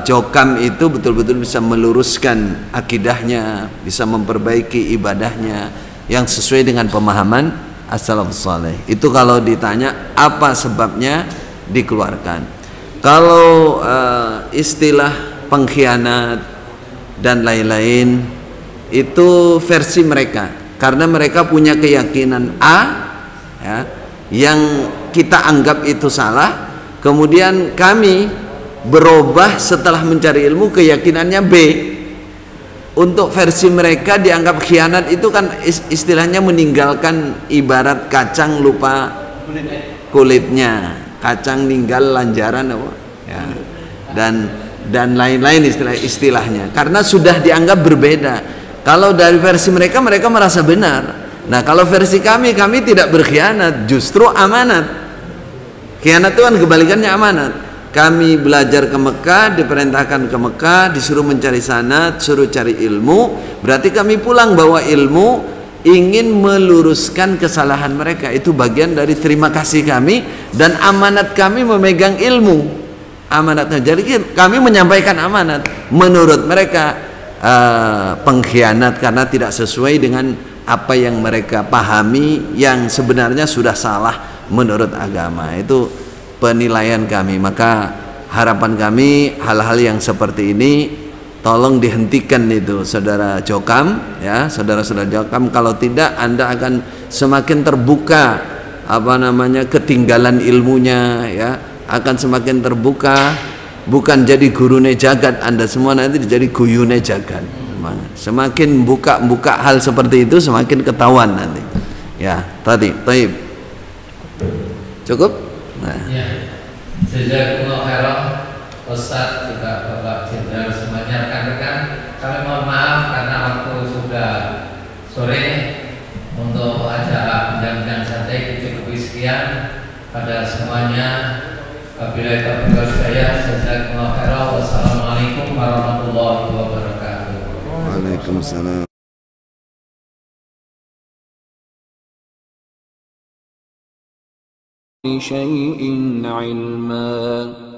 Jokam itu betul-betul bisa meluruskan akidahnya, bisa memperbaiki ibadahnya yang sesuai dengan pemahaman as-salafus saleh. Itu kalau ditanya apa sebabnya dikeluarkan. Kalau istilah pengkhianat dan lain-lain itu versi mereka, karena mereka punya keyakinan A, ya, yang kita anggap itu salah, kemudian kami berubah setelah mencari ilmu, keyakinannya B. Untuk versi mereka dianggap khianat itu kan istilahnya meninggalkan, ibarat kacang lupa kulitnya, kacang ninggal lanjaran apa ya, dan lain-lain istilahnya, karena sudah dianggap berbeda. Kalau dari versi mereka merasa benar, Nah, kalau versi kami tidak berkhianat, justru amanat. Khianat itu kan kebalikannya amanat. Kami belajar ke Mekah, diperintahkan ke Mekah, disuruh mencari sanad, suruh cari ilmu, berarti kami pulang bawa ilmu, ingin meluruskan kesalahan mereka. Itu bagian dari terima kasih kami, dan amanat kami memegang ilmu. Amanatnya, jadi kami menyampaikan amanat. Menurut mereka pengkhianat karena tidak sesuai dengan apa yang mereka pahami, yang sebenarnya sudah salah menurut agama. Itu penilaian kami. Maka harapan kami hal-hal yang seperti ini tolong dihentikan itu, saudara Jokam, ya, saudara-saudara Jokam. Kalau tidak, Anda akan semakin terbuka ketinggalan ilmunya, ya, akan semakin terbuka, bukan jadi gurune jagat, Anda semua nanti jadi guyune jagat. Semakin buka hal seperti itu, semakin ketahuan nanti. Ya, tadi, taib. Cukup? Nah. Ya, jazakumullah khairan Ustaz, juga Bapak Jenderal, semuanya rekan-rekan. Kami mohon maaf karena waktu sudah sore. Untuk acara bincang-bincang santai dicukupi sekian pada semuanya. Wabillahi taufiq wal hidayah. Jazakumullah khairan. Wassalamualaikum warahmatullahi wabarakatuh. Waalaikumsalam. شيء علما